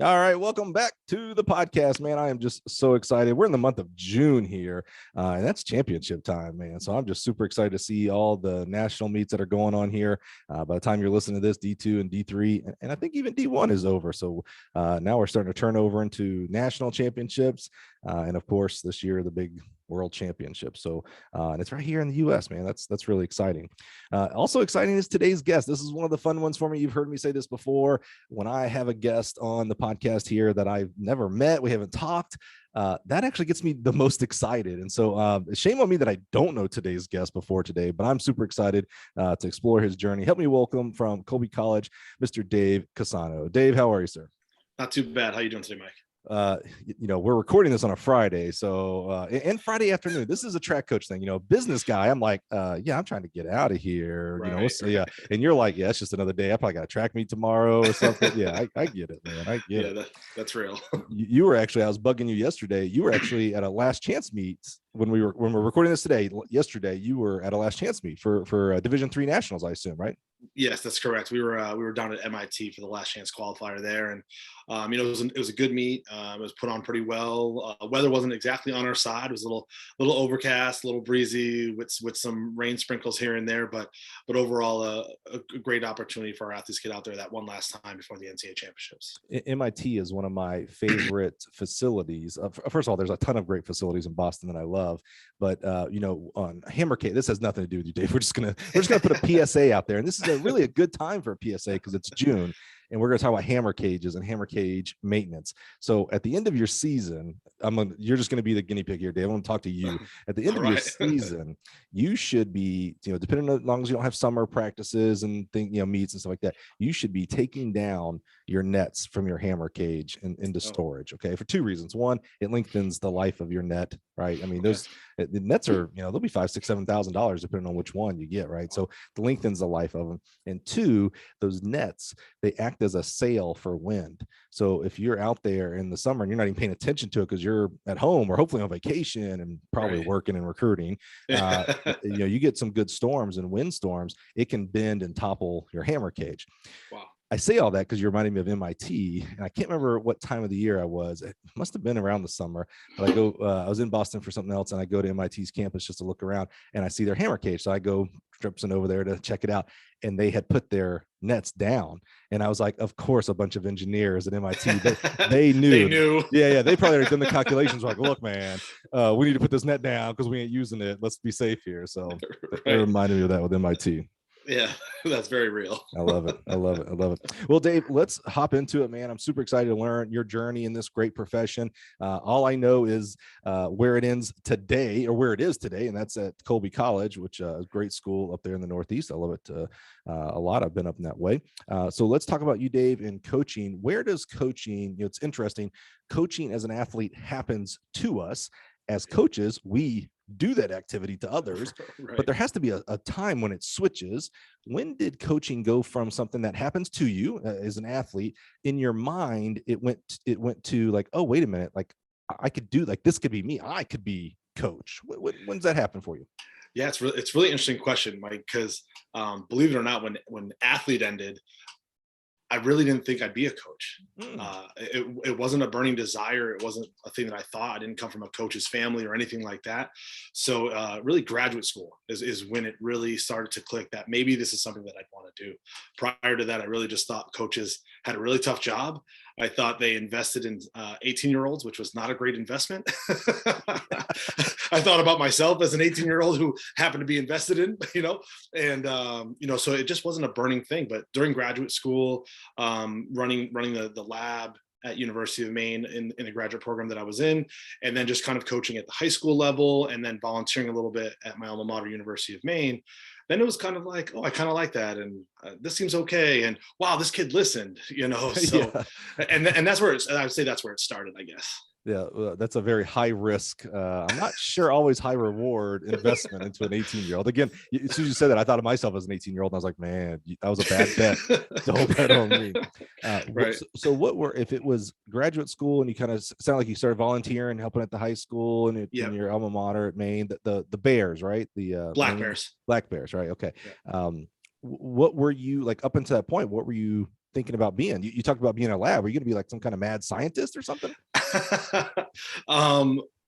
All right, welcome back to the podcast, man. I am just so excited. We're in the month of June here, and that's championship time, man. So I'm just super excited to see all the national meets that are going on here. By the time you're listening to this, D2 and D3, and I think even D1 is over. So now we're starting to turn over into national championships, and of course, this year the big World Championship. So and it's right here in the US, man. That's really exciting. Also exciting is today's guest. This is one of the fun ones for me. You've heard me say this before. When I have a guest on the podcast here that I've never met, we haven't talked, that actually gets me the most excited. And so shame on me that I don't know today's guest before today, but I'm super excited to explore his journey. Help me welcome from Colby College, Mr. Dave Cusano. Dave, how are you, sir? Not too bad. How you doing today, Mike? We're recording this on a Friday, so and Friday afternoon. This is a track coach thing, business guy. I'm like, I'm trying to get out of here, yeah. And you're like, yeah, it's just another day. I probably got a track meet tomorrow or something. Yeah, I get it, man. I get it. That's real. You were actually, I was bugging you yesterday. You were actually at a last chance meet when we're recording this today. Yesterday, you were at a last chance meet for Division III nationals, I assume, right? Yes, that's correct. We were down at MIT for the last chance qualifier there, and it was a good meet. It was put on pretty well. Weather wasn't exactly on our side. It was a little overcast, a little breezy with some rain sprinkles here and there, but overall a great opportunity for our athletes to get out there that one last time before the NCAA championships. MIT is one of my favorite facilities. First of all, there's a ton of great facilities in Boston that I love, but on Hammer Cage, this has nothing to do with you, Dave. We're just gonna put a PSA out there, and this is really a good time for a PSA because it's June. And we're going to talk about hammer cages and hammer cage maintenance. So at the end of your season, you're just going to be the guinea pig here, Dave. I want to talk to you. At the end of your season, you should be, depending on as long as you don't have summer practices and meets and stuff like that, you should be taking down your nets from your hammer cage and into storage. Okay. For two reasons. One, it lengthens the life of your net, right? I mean, the nets are, they'll be $5,000, $6,000, $7,000 depending on which one you get, right? So it lengthens the life of them. And two, those nets, they act as a sail for wind. So if you're out there in the summer and you're not even paying attention to it because you're at home or hopefully on vacation and probably working and recruiting, you get some good storms and wind storms, it can bend and topple your hammer cage. Wow. I say all that because you reminded me of MIT, and I can't remember what time of the year I was. It must have been around the summer. But I was in Boston for something else, and I go to MIT's campus just to look around, and I see their hammer cage. So I go tripping over there to check it out, and they had put their nets down. And I was like, of course, a bunch of engineers at MIT, they knew. They knew. Yeah. They probably had done the calculations like, look, man, we need to put this net down because we ain't using it. Let's be safe here. So it reminded me of that with MIT. Yeah, that's very real. I love it. Well, Dave, let's hop into it, man. I'm super excited to learn your journey in this great profession. All I know is where it ends today, or where it is today, and that's at Colby College, which is a great school up there in the Northeast. I love it a lot. I've been up in that way. So let's talk about you, Dave, in coaching. Where does coaching, it's interesting, coaching as an athlete happens to us. As coaches, we do that activity to others, but there has to be a time when it switches. When did coaching go from something that happens to you as an athlete, in your mind, it went to like, oh, wait a minute, like I could do, like this could be me, I could be coach. When's that happen for you? Yeah, it's really interesting question, Mike, because believe it or not, when athlete ended, I really didn't think I'd be a coach. It wasn't a burning desire. It wasn't a thing that I thought. I didn't come from a coach's family or anything like that. So really graduate school is when it really started to click that maybe this is something that I'd want to do. Prior to that, I really just thought coaches had a really tough job. I thought they invested in 18-year-olds, which was not a great investment. I thought about myself as an 18-year-old who happened to be invested in, and so it just wasn't a burning thing. But during graduate school, running the lab at University of Maine in the graduate program that I was in, and then just kind of coaching at the high school level, and then volunteering a little bit at my alma mater, University of Maine. Then it was kind of like, oh, I kind of like that, and this seems okay, and wow, this kid listened, So, and that's where I would say that's where it started, I guess. Yeah, that's a very high risk. I'm not sure always high reward investment into an 18-year-old. Again, as soon as you said that, I thought of myself as an 18-year-old, and I was like, man, that was a bad bet. Don't bet on me. Right. So if it was graduate school and you kind of sound like you started volunteering, helping at the high school and in your alma mater at Maine, the Bears, right? The Black Bears, right? Okay. Yeah. What were you like up until that point? What were you thinking about being? You talked about being in a lab. Are you going to be like some kind of mad scientist or something?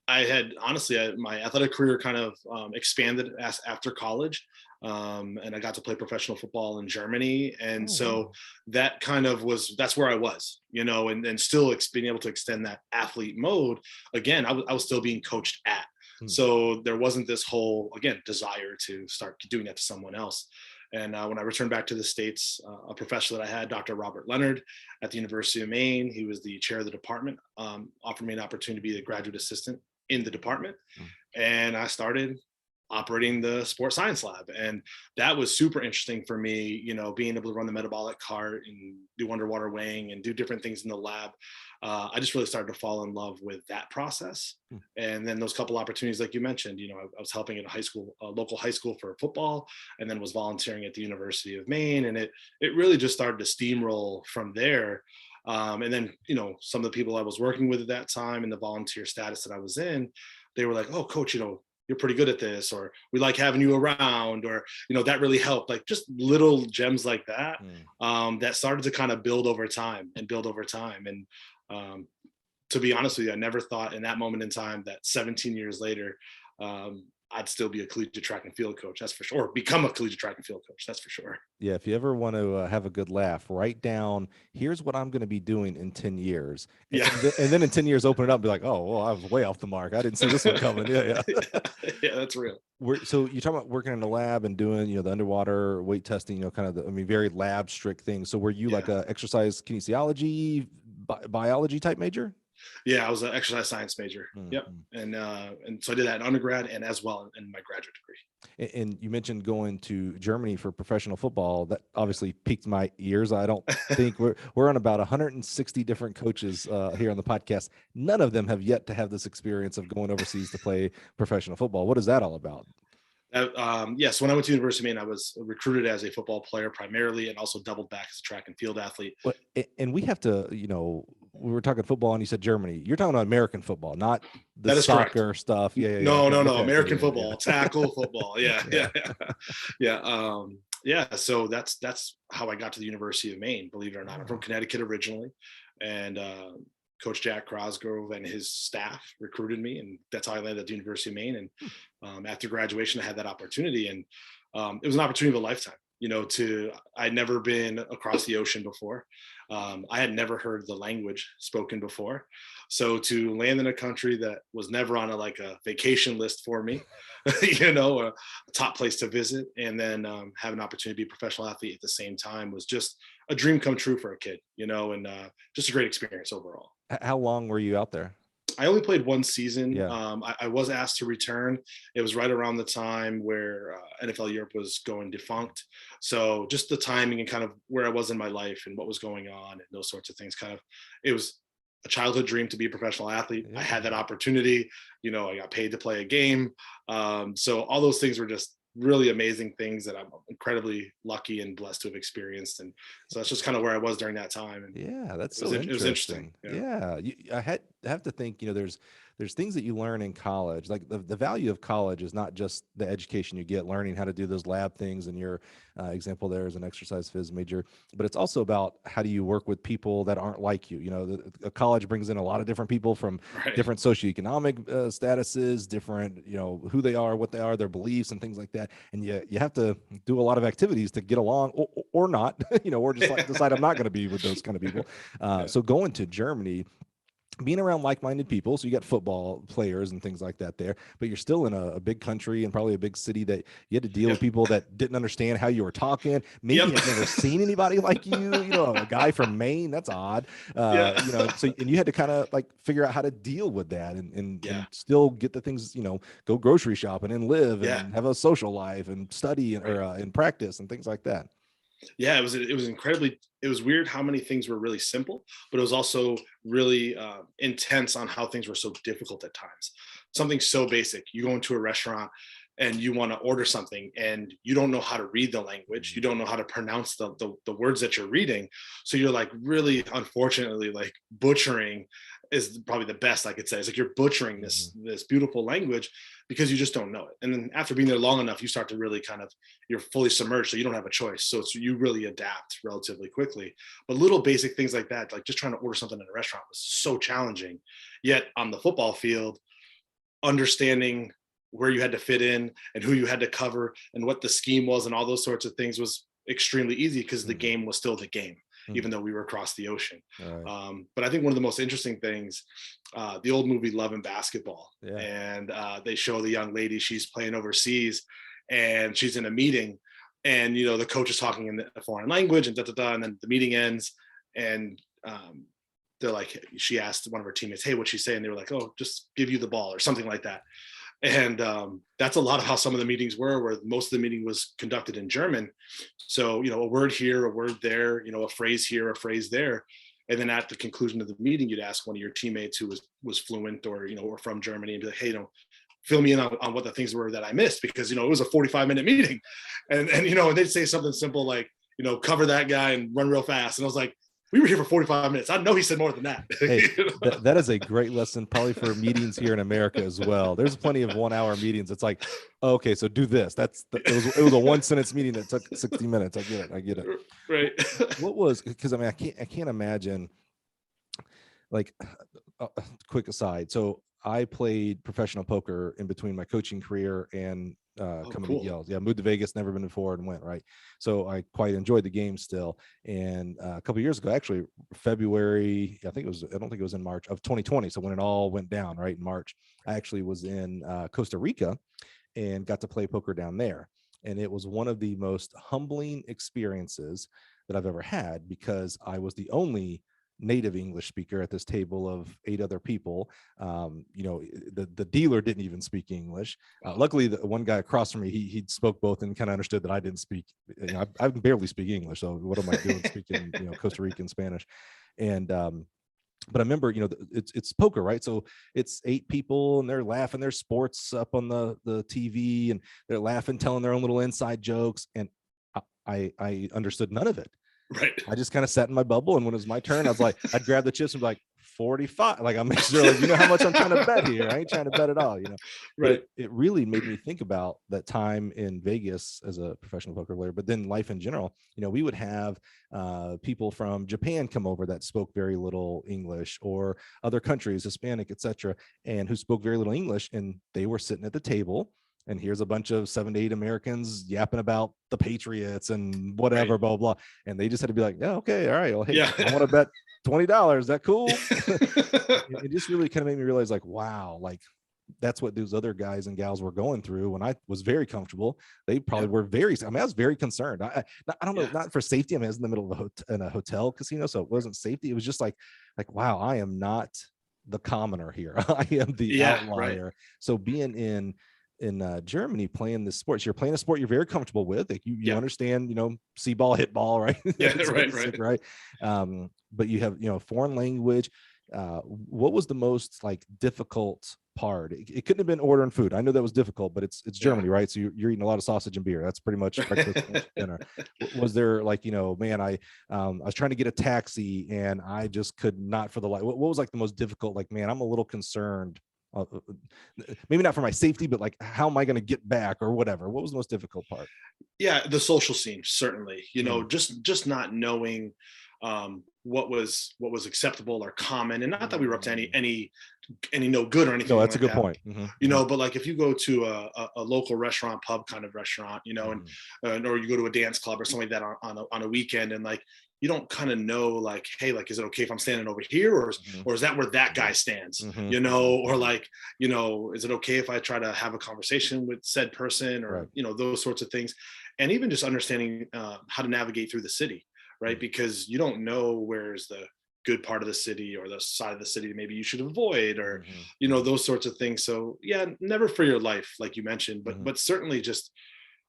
I had honestly, my athletic career kind of expanded after college. And I got to play professional football in Germany. And so that kind of that's where I was, and still being able to extend that athlete mode. Again, I was still being coached at. So there wasn't this whole, again, desire to start doing that to someone else. And when I returned back to the States, a professor that I had, Dr. Robert Leonard at the University of Maine, he was the chair of the department, offered me an opportunity to be a graduate assistant in the department. And I started operating the sports science lab. And that was super interesting for me, being able to run the metabolic cart and do underwater weighing and do different things in the lab. I just really started to fall in love with that process. And then those couple opportunities, like you mentioned, I was helping at a local high school for football, and then was volunteering at the University of Maine. And it really just started to steamroll from there. And then, some of the people I was working with at that time and the volunteer status that I was in, they were like, "Oh, coach, you're pretty good at this," or "We like having you around," or, that really helped. Like just little gems like that, that started to kind of build over time. And to be honest with you, I never thought in that moment in time that 17 years later, I'd still be a collegiate track and field coach. That's for sure. Or become a collegiate track and field coach. That's for sure. Yeah. If you ever want to have a good laugh, write down, here's what I'm going to be doing in 10 years. Yeah. And then in 10 years, open it up and be like, oh, well, I was way off the mark. I didn't see this one coming. Yeah. Yeah, that's real. So you're talking about working in the lab and doing, the underwater weight testing, kind of very lab strict things. So were you like a exercise kinesiology, biology type major? Yeah, I was an exercise science major. Yep. And so I did that in undergrad and as well in my graduate degree. And you mentioned going to Germany for professional football. That obviously piqued my ears. I don't think we're on about 160 different coaches here on the podcast. None of them have yet to have this experience of going overseas to play professional football. What is that all about? Yes, when I went to the University of Maine, I was recruited as a football player primarily, and also doubled back as a track and field athlete. And we have to, we were talking football, and you said Germany. You're talking about American football, not the soccer correct. Stuff. Yeah. No. American football, tackle football. Yeah. So that's how I got to the University of Maine. Believe it or not, I'm from Connecticut originally, and Coach Jack Crosgrove and his staff recruited me, and that's how I landed at the University of Maine. And after graduation, I had that opportunity, and it was an opportunity of a lifetime. I'd never been across the ocean before. I had never heard the language spoken before. So to land in a country that was never on a vacation list for me, a top place to visit, and then have an opportunity to be a professional athlete at the same time was just a dream come true for a kid, and just a great experience overall. How long were you out there? I only played one season. Yeah. I was asked to return. It was right around the time where NFL Europe was going defunct. So just the timing and kind of where I was in my life and what was going on and those sorts of things, it was a childhood dream to be a professional athlete. Yeah. I had that opportunity. I got paid to play a game. So all those things were just really amazing things that I'm incredibly lucky and blessed to have experienced. And so that's just kind of where I was during that time. And yeah, that's it was interesting. Yeah. I have to think, there's things that you learn in college. Like the value of college is not just the education you get, learning how to do those lab things, and your example there is an exercise phys major, but it's also about how do you work with people that aren't like you. A college brings in a lot of different people from different socioeconomic statuses, different, who they are, what they are, their beliefs and things like that. And you have to do a lot of activities to get along or not, or just decide I'm not going to be with those kind of people. So going to Germany, being around like-minded people, so you got football players and things like that there, but you're still in a big country and probably a big city that you had to deal with people that didn't understand how you were talking. Maybe had never seen anybody like you, a guy from Maine. That's odd. So and you had to kind of figure out how to deal with that and still get the things, go grocery shopping and live and have a social life and study and practice and things like that. Yeah, it was weird how many things were really simple, but it was also really intense on how things were so difficult at times. Something so basic. You go into a restaurant and you want to order something and you don't know how to read the language. You don't know how to pronounce the words that you're reading. So you're really, unfortunately, butchering is probably the best I could say. It's like you're butchering this beautiful language because you just don't know it. And then after being there long enough, you start to really you're fully submerged, so you don't have a choice. So you really adapt relatively quickly. But little basic things like that, like just trying to order something in a restaurant, was so challenging. Yet on the football field, understanding where you had to fit in and who you had to cover and what the scheme was and all those sorts of things was extremely easy because the game was still the game, even though we were across the ocean. Right. But I think one of the most interesting things, the old movie Love and Basketball, and they show the young lady, she's playing overseas and she's in a meeting, and the coach is talking in a foreign language and and then the meeting ends, and they're like, she asked one of her teammates, hey, what'd she say? And they were like, oh, just give you the ball or something like that. And that's a lot of how some of the meetings were, where most of the meeting was conducted in German. So, a word here, a word there, a phrase here, a phrase there. And then at the conclusion of the meeting, you'd ask one of your teammates who was fluent or from Germany, and be like, hey, fill me in on what the things were that I missed, because, it was a 45-minute meeting. And they'd say something simple like, cover that guy and run real fast. And I was like, we were here for 45 minutes. I know he said more than that. Hey, that is a great lesson, probably for meetings here in America as well. There's plenty of 1-hour meetings. It's like, okay, so do this. It was a 1-sentence meeting that took 60 minutes. I get it. Right. What was, because I can't imagine, like, quick aside. So I played professional poker in between my coaching career and coming to Yale. Yeah, moved to Vegas, never been before, and went, right. So I quite enjoyed the game still. And a couple of years ago, actually February, I don't think it was in March of 2020. So when it all went down, right, in March, I actually was in Costa Rica and got to play poker down there. And it was one of the most humbling experiences that I've ever had, because I was the only native English speaker at this table of 8 other people. The dealer didn't even speak English. Luckily, the one guy across from me, he spoke both and kind of understood that I didn't speak. I barely speak English, so what am I doing speaking Costa Rican Spanish? And but I remember, it's poker, right? So it's 8 people and they're laughing, there's sports up on the TV, and they're laughing, telling their own little inside jokes, and I understood none of it. Right. I just kind of sat in my bubble, and when it was my turn, I was like, I'd grab the chips and be like, 45. Like, I'm sure, like, how much I'm trying to bet here. I ain't trying to bet at all, Right. But it really made me think about that time in Vegas as a professional poker player, but then life in general. We would have people from Japan come over that spoke very little English, or other countries, Hispanic, etc., and who spoke very little English, and they were sitting at the table. And here's a bunch of 7 to 8 Americans yapping about the Patriots and whatever, right, blah, blah. And they just had to be like, yeah, okay, all right. Well, hey, I want to bet $20. Is that cool? It just really kind of made me realize, like, wow, like, that's what those other guys and gals were going through when I was very comfortable. They probably were I was very concerned. I don't know, not for safety. I was in the middle of a hotel casino, so it wasn't safety. It was just like, wow, I am not the commoner here. I am the outlier. Right. So being in Germany, playing this sport, you're playing a sport you're very comfortable with, like you understand, see ball, hit ball, right? Right. But you have, foreign language. What was the most, like, difficult part? It couldn't have been ordering food. I know that was difficult, but it's Germany, right? So you're eating a lot of sausage and beer. That's pretty much breakfast, lunch, dinner. Was there, like, man, I was trying to get a taxi and I just could not for the life. What was, like, the most difficult? Like, man, I'm a little concerned. Maybe not for my safety, but, like, how am I going to get back or whatever? What was the most difficult part? Yeah, the social scene, certainly. Just not knowing what was acceptable or common, and not that we were up to any no good or anything. No, that's like a good point. But, like, if you go to a local restaurant, pub kind of restaurant, and or you go to a dance club or something like that on a weekend, and, like, you don't kind of know, like, hey, like, is it okay if I'm standing over here, or is that where that guy stands, or, like, is it okay if I try to have a conversation with said person, or, right, those sorts of things. And even just understanding how to navigate through the city, right? Because you don't know where's the good part of the city or the side of the city maybe you should avoid, or, those sorts of things. So yeah, never for your life, like you mentioned, but certainly just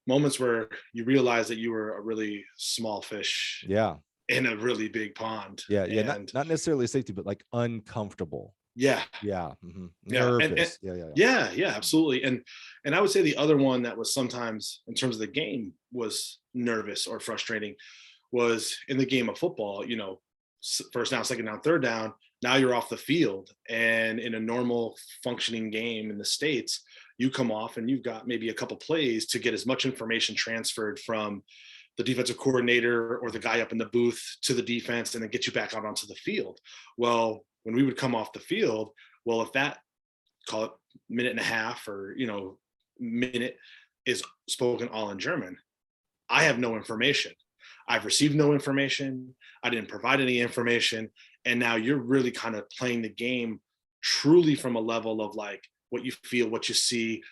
moments where you realize that you were a really small fish. Yeah. In a really big pond. Yeah. Not necessarily safety, but, like, uncomfortable. Yeah. Nervous. Yeah, absolutely. And I would say the other one that was sometimes, in terms of the game, was nervous or frustrating was in the game of football. first down, second down, third down, now you're off the field. And in a normal functioning game in the States, you come off and you've got maybe a couple plays to get as much information transferred from the defensive coordinator or the guy up in the booth to the defense, and then get you back out onto the field. Well, when we would come off the field, well, if that, call it minute and a half or, minute is spoken all in German, I have no information. I've received no information. I didn't provide any information. And now you're really kind of playing the game truly from a level of like what you feel, what you see,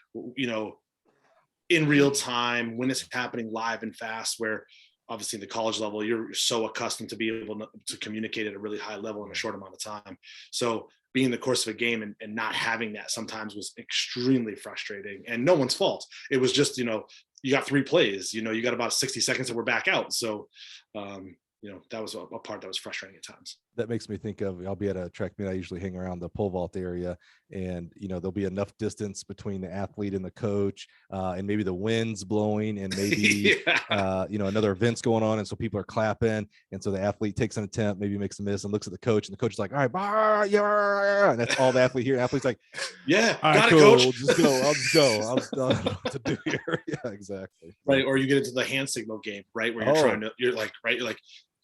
in real time, when it's happening live and fast, where obviously in the college level, you're so accustomed to be able to communicate at a really high level in a short amount of time. So being in the course of a game and not having that sometimes was extremely frustrating, and no one's fault. It was just, you got 3 plays, you got about 60 seconds and we're back out. So, that was a part that was frustrating at times. That makes me think of, I'll be at a track meet. I usually hang around the pole vault area, and, there'll be enough distance between the athlete and the coach, and maybe the wind's blowing, and maybe, another event's going on. And so people are clapping. And so the athlete takes an attempt, maybe makes a miss, and looks at the coach, and the coach is like, all right, yeah. And that's all the athlete here. Athlete's like, yeah, all right, got cool, it, coach. I'll just go. I don't know what to do here. Yeah, exactly. Right. Or you get into the hand signal game, right? Where you're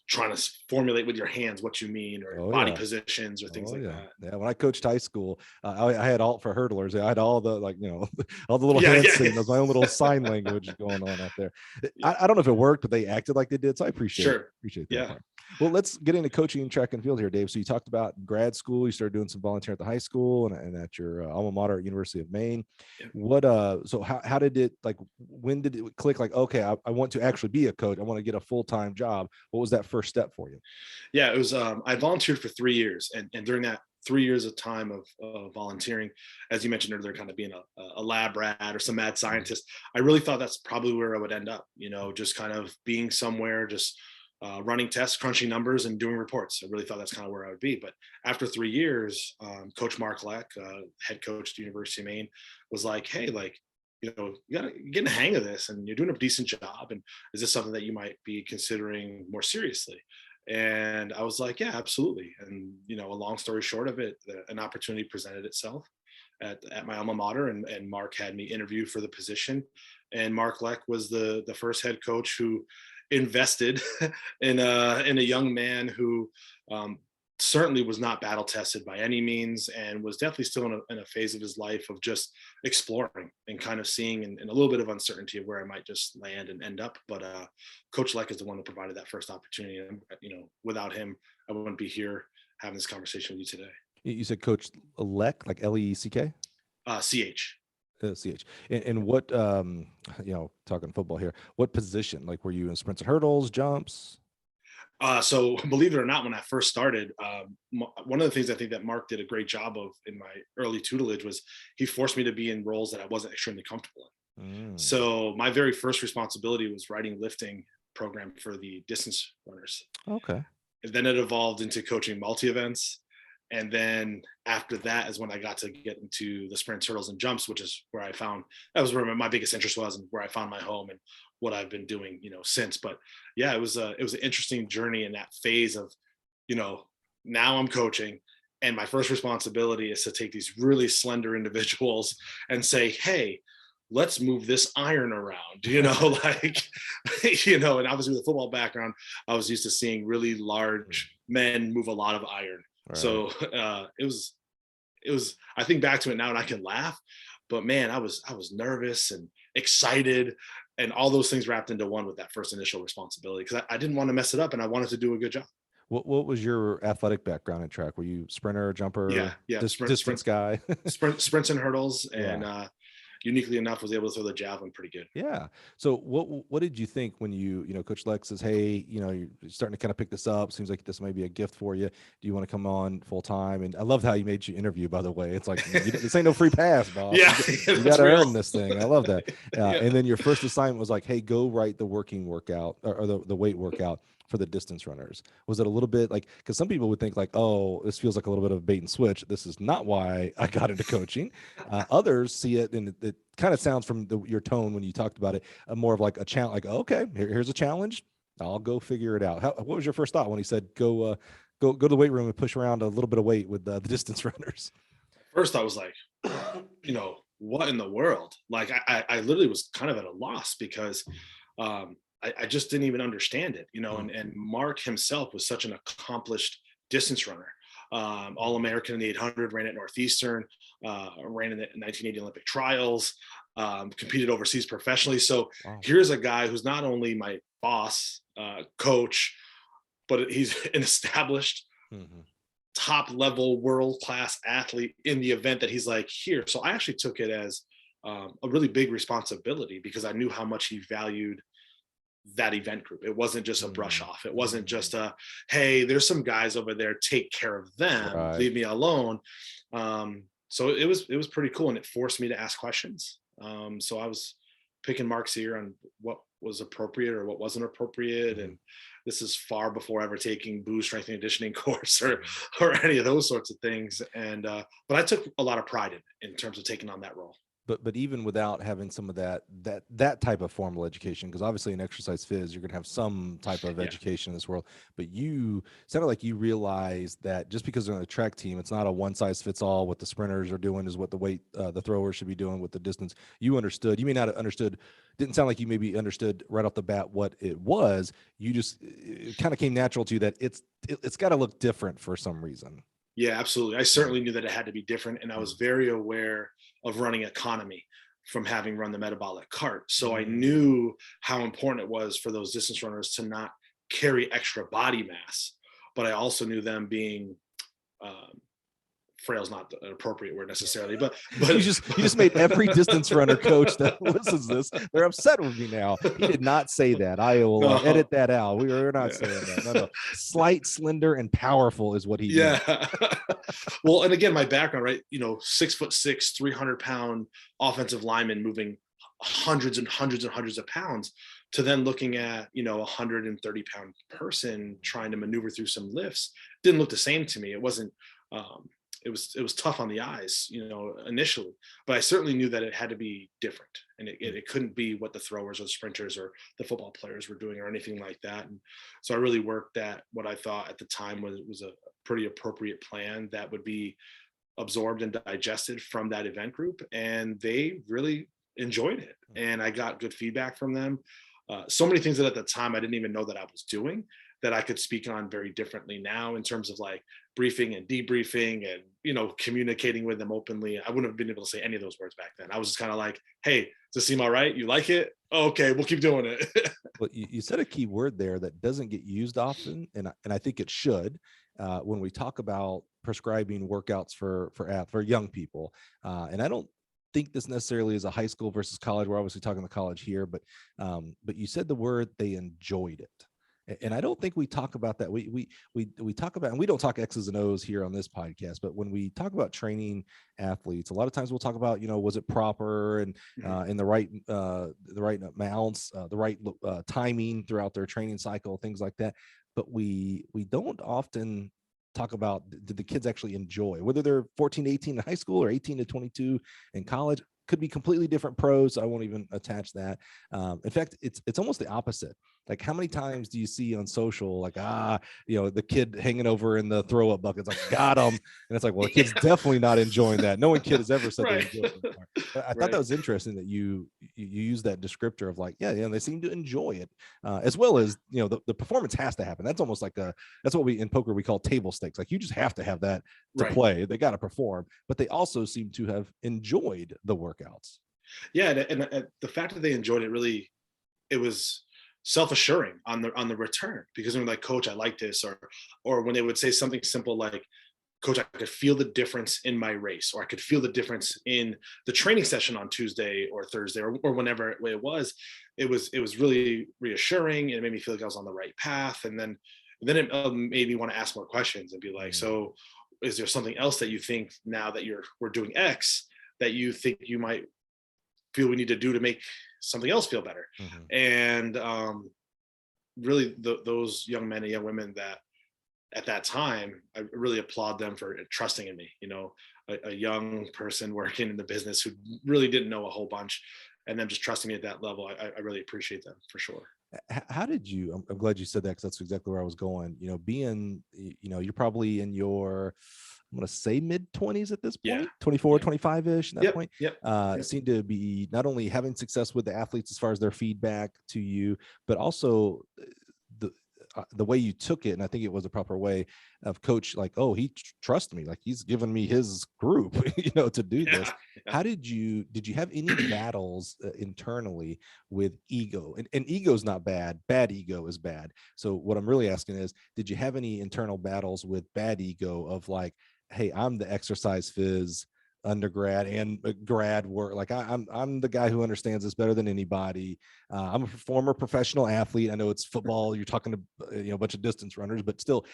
trying to formulate with your hands what you mean, or body positions or things like that. Yeah. When I coached high school, I had all for hurdlers. I had all the, all the little hand signals, my own little sign language going on out there. I don't know if it worked, but they acted like they did. So I appreciate that. Yeah. Part. Well, let's get into coaching and track and field here, Dave. So you talked about grad school. You started doing some volunteering at the high school and at your alma mater at University of Maine. Yeah. What, so how did it, when did it click? Like, okay, I want to actually be a coach. I want to get a full-time job. What was that first step for you? Yeah, it was, I volunteered for 3 years. And during that 3 years of time of volunteering, as you mentioned earlier, kind of being a lab rat or some mad scientist, I really thought that's probably where I would end up, just kind of being somewhere, just running tests, crunching numbers, and doing reports. I really thought that's kind of where I would be. But after 3 years, Coach Mark Leck, head coach at the University of Maine, was like, hey, you gotta get in the hang of this, and you're doing a decent job. And is this something that you might be considering more seriously? And I was like, yeah, absolutely. And, a long story short of it, an opportunity presented itself at my alma mater, and Mark had me interview for the position. And Mark Leck was the first head coach who invested in a young man who certainly was not battle tested by any means, and was definitely still in a phase of his life of just exploring and kind of seeing and a little bit of uncertainty of where I might just land and end up. But Coach Leck is the one that provided that first opportunity. And, without him, I wouldn't be here having this conversation with you today. You said Coach Leck, like Leck? CH. CH. And what, talking football here, what position? Like, were you in sprints and hurdles, jumps? So believe it or not, when I first started, one of the things I think that Mark did a great job of in my early tutelage was he forced me to be in roles that I wasn't extremely comfortable in. So my very first responsibility was writing lifting program for the distance runners. Okay. And then it evolved into coaching multi-events. And then after that is when I got to get into the sprints, hurdles, and jumps, which is where I found, that was where my biggest interest was, and where I found my home and what I've been doing, since. But yeah, it was an interesting journey in that phase of, now I'm coaching, and my first responsibility is to take these really slender individuals and say, hey, let's move this iron around, and obviously with a football background, I was used to seeing really large men move a lot of iron. Right. So it was, I think back to it now and I can laugh, but man, I was nervous and excited and all those things wrapped into one with that first initial responsibility, because I didn't want to mess it up and I wanted to do a good job. What was your athletic background in track? Were you sprinter, jumper? Yeah. Distance guy? sprints and hurdles. And uniquely enough, was able to throw the javelin pretty good. Yeah. So what did you think when Coach Leck says, hey, you're starting to kind of pick this up. Seems like this may be a gift for you. Do you want to come on full time? And I loved how you made you interview, by the way. It's like, this ain't no free pass, boss. Yeah. You got to earn this thing. I love that. And then your first assignment was like, hey, go write the working workout or the weight workout for the distance runners. Was it a little bit like, because some people would think like, oh, this feels like a little bit of bait and switch. This is not why I got into coaching. Others see it, and it kind of sounds from your tone when you talked about it, more of like a challenge, like, okay, here's a challenge. I'll go figure it out. What was your first thought when he said, go go to the weight room and push around a little bit of weight with the distance runners? First, I was like, what in the world? Like, I literally was kind of at a loss because I just didn't even understand it, and Mark himself was such an accomplished distance runner. All-American in the 800, ran at Northeastern, ran in the 1980 Olympic trials, competed overseas professionally. So here's a guy who's not only my boss, coach, but he's an established top level world-class athlete in the event that he's like here. So I actually took it as a really big responsibility because I knew how much he valued that event group. It wasn't just a brush off. It wasn't just a, hey, there's some guys over there, take care of them, leave me alone. So it was pretty cool, and it forced me to ask questions. So I was picking Mark's ear on what was appropriate or what wasn't appropriate. And this is far before ever taking boost strength and conditioning course or any of those sorts of things. And but I took a lot of pride in terms of taking on that role. But even without having some of that type of formal education, because obviously in exercise phys, you're going to have some type of education in this world. But you sounded like you realized that just because they're on a track team, it's not a one size fits all. What the sprinters are doing is what the throwers should be doing with the distance. You understood. You may not have understood. Didn't sound like you maybe understood right off the bat what it was. You just, it kind of came natural to you that it's got to look different for some reason. Yeah, absolutely. I certainly knew that it had to be different. And I was very aware of running economy from having run the metabolic cart. So I knew how important it was for those distance runners to not carry extra body mass. But I also knew them being, frail is not an appropriate word necessarily, but you just made every distance runner coach that listens to this, they're upset with me now. He did not say that. I will edit that out. We're not saying that. No. Slight, slender, and powerful is what he did. Well, and again, my background, right? 6'6", 300-pound offensive lineman moving hundreds and hundreds and hundreds of pounds, to then looking at, a 130-pound person trying to maneuver through some lifts didn't look the same to me. It wasn't, it was tough on the eyes, initially, but I certainly knew that it had to be different, and it couldn't be what the throwers or the sprinters or the football players were doing or anything like that. And so I really worked at what I thought at the time was a pretty appropriate plan that would be absorbed and digested from that event group. And they really enjoyed it. And I got good feedback from them. So many things that at the time I didn't even know that I was doing, that I could speak on very differently now in terms of like briefing and debriefing and, communicating with them openly. I wouldn't have been able to say any of those words back then. I was just kind of like, hey, does this seem all right? You like it? Oh, okay, we'll keep doing it. But you said a key word there that doesn't get used often, and I think it should, when we talk about prescribing workouts for young people. And I don't think this necessarily is a high school versus college. We're obviously talking the college here, but you said the word they enjoyed it. And I don't think we talk about that. We talk about, and we don't talk X's and O's here on this podcast, but when we talk about training athletes, a lot of times we'll talk about, was it proper and in the right amounts, the right timing throughout their training cycle, things like that. But we don't often talk about, did the kids actually enjoy, whether they're 14 to 18 in high school or 18 to 22 in college. Could be completely different pros. I won't even attach that. In fact, it's almost the opposite. Like, how many times do you see on social, like, the kid hanging over in the throw up buckets, like, got him. And it's like, well, the kid's definitely not enjoying that. No one kid has ever said they enjoyed it. But I thought that was interesting that you use that descriptor of like, they seem to enjoy it, as well as, the performance has to happen. That's almost like that's what we in poker, we call table stakes. Like, you just have to have that to play. They got to perform, but they also seem to have enjoyed the workouts. Yeah. And the fact that they enjoyed it, really, it was self-assuring on the return, because they're like, coach, I like this, or when they would say something simple like, coach, I could feel the difference in my race, or I could feel the difference in the training session on Tuesday or Thursday or whenever it was really reassuring, and it made me feel like I was on the right path. And then it made me want to ask more questions and be like, so is there something else that you think, now that we're doing X, that you think you might feel we need to do to make something else feel better? And really those young men and young women that at that time, I really applaud them for trusting in me. A young person working in the business who really didn't know a whole bunch, and them just trusting me at that level. I really appreciate them, for sure. How did you, I'm glad you said that, because that's exactly where I was going, being, you're probably in your, I'm going to say mid 20s at this point, 24, 25-ish at that point. Seem to be not only having success with the athletes as far as their feedback to you, but also the way you took it. And I think it was a proper way of coach, like, oh, he trusts me, like he's given me his group, to do this. How did you have any battles internally with ego? And ego's not bad ego is bad. So what I'm really asking is, did you have any internal battles with bad ego of like, hey, I'm the exercise phys undergrad and grad work, like I'm the guy who understands this better than anybody. I'm a former professional athlete. I know it's football, you're talking to a bunch of distance runners, but still,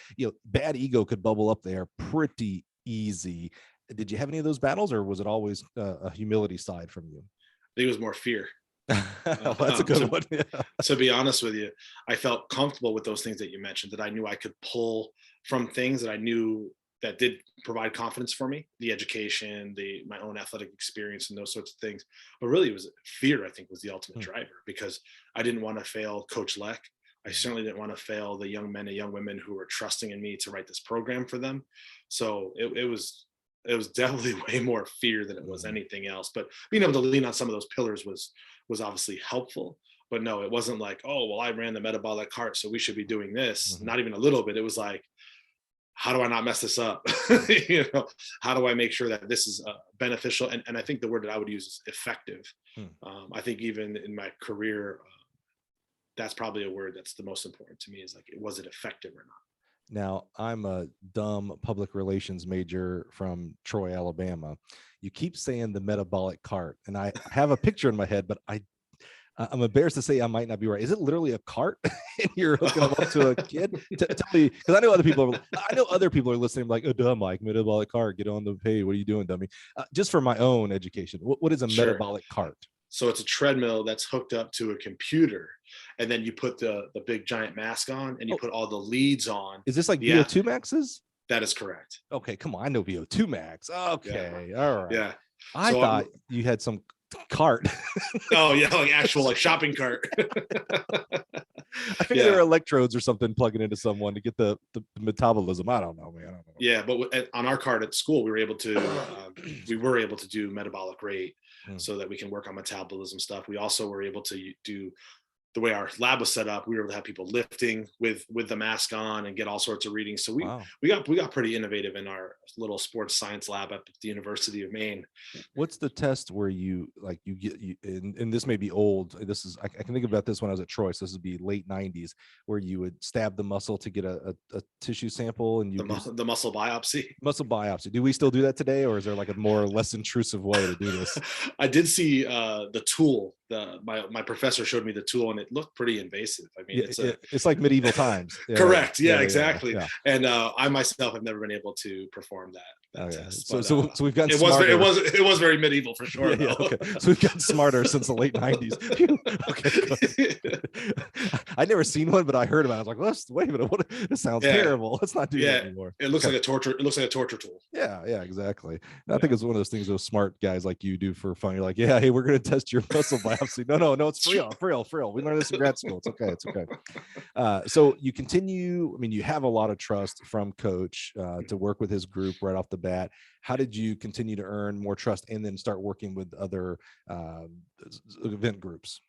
bad ego could bubble up there pretty easy. Did you have any of those battles, or was it always a humility side from you? I think it was more fear. That's a good one. To be honest with you, I felt comfortable with those things that you mentioned, that I knew I could pull from things that I knew that did provide confidence for me, the education, my own athletic experience, and those sorts of things. But really, it was fear, I think, was the ultimate driver, because I didn't want to fail Coach Leck. I certainly didn't want to fail the young men and young women who were trusting in me to write this program for them. So it was definitely way more fear than it was anything else. But being able to lean on some of those pillars was obviously helpful. But no, it wasn't like, oh, well, I ran the metabolic cart, so we should be doing this. Not even a little bit. It was like, how do I not mess this up? How do I make sure that this is beneficial? And I think the word that I would use is effective. I think even in my career, that's probably a word that's the most important to me, is like, was it effective or not? Now, I'm a dumb public relations major from Troy, Alabama. You keep saying the metabolic cart, and I have a picture in my head, but I'm embarrassed to say I might not be right. Is it literally a cart and you're hooking them up to a kid? Tell me, because I know other people are listening, like, oh, dumb, Mike, metabolic cart, get on the page. What are you doing, dummy? Just for my own education, what is a metabolic cart? So it's a treadmill that's hooked up to a computer, and then you put the big giant mask on, and you put all the leads on. Is this like VO2 maxes? That is correct. Okay, come on, I know VO2 max. Okay, all right. Yeah. I thought you had some cart. Oh yeah, like actual like shopping cart. I think there are electrodes or something plugging into someone to get the metabolism. I don't know, man. I don't know. Yeah, but on our cart at school, we were able to do metabolic rate, so that we can work on metabolism stuff. We also were able to do, the way our lab was set up, we were able to have people lifting with the mask on and get all sorts of readings. So we got pretty innovative in our little sports science lab at the University of Maine. What's the test where you and this may be old. This is, I can think about this when I was at Troy. So this would be late 90s, where you would stab the muscle to get a tissue sample, and the muscle biopsy. Muscle biopsy. Do we still do that today, or is there like a more less intrusive way to do this? I did see the tool. My professor showed me the tool, and it looked pretty invasive. I mean, it's like medieval times. Correct. Yeah, exactly. Yeah. And I myself have never been able to perform that test. But, so we've gotten it smarter. it was very medieval for sure. Yeah, okay. So we've gotten smarter since the late 90s. Okay. I'd never seen one, but I heard about it. I was like, wait a minute, this sounds terrible. Let's not do that anymore. It looks like a torture. It looks like a torture tool. Yeah, exactly. I think it's one of those things those smart guys like you do for fun. You're like, yeah, hey, we're gonna test your muscle biopsy. No, it's for real. We learned this in grad school. It's okay. So you continue. I mean, you have a lot of trust from Coach to work with his group right off the bat. How did you continue to earn more trust and then start working with other event groups?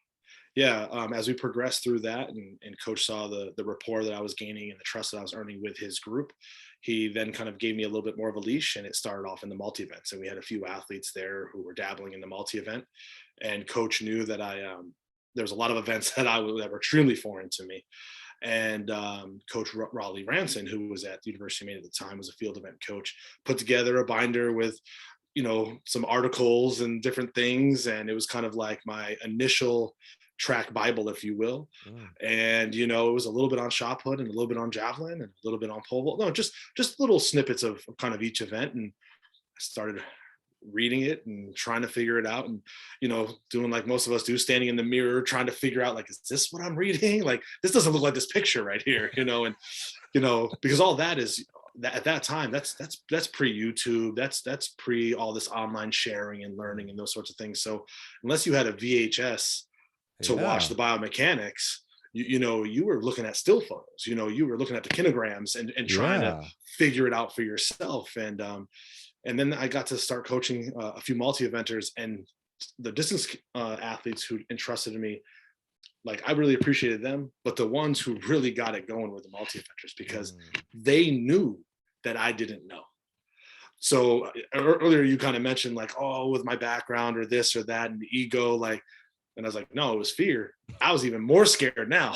Yeah, as we progressed through that, and Coach saw the rapport that I was gaining and the trust that I was earning with his group, he then kind of gave me a little bit more of a leash, and it started off in the multi-events. And we had a few athletes there who were dabbling in the multi-event, and Coach knew that there was a lot of events that were extremely foreign to me. And Coach Raleigh Ranson, who was at the University of Maine at the time, was a field event coach, put together a binder with, some articles and different things. And it was kind of like my initial track Bible, if you will. And, it was a little bit on shot put and a little bit on javelin and a little bit on pole vault. No, just little snippets of kind of each event. And I started reading it and trying to figure it out, and doing like most of us do, standing in the mirror trying to figure out, like, is this what I'm reading? Like, this doesn't look like this picture right here, and because all that is at that time, that's pre-YouTube, that's pre all this online sharing and learning and those sorts of things. So unless you had a VHS to watch the biomechanics, you were looking at still photos, you were looking at the kilograms and trying to figure it out for yourself. And then I got to start coaching a few multi-eventers, and the distance athletes who entrusted in me, like, I really appreciated them, but the ones who really got it going were the multi-eventers, because they knew that I didn't know. So earlier you kind of mentioned like, oh, with my background or this or that and the ego, like, and I was like, no, it was fear. I was even more scared now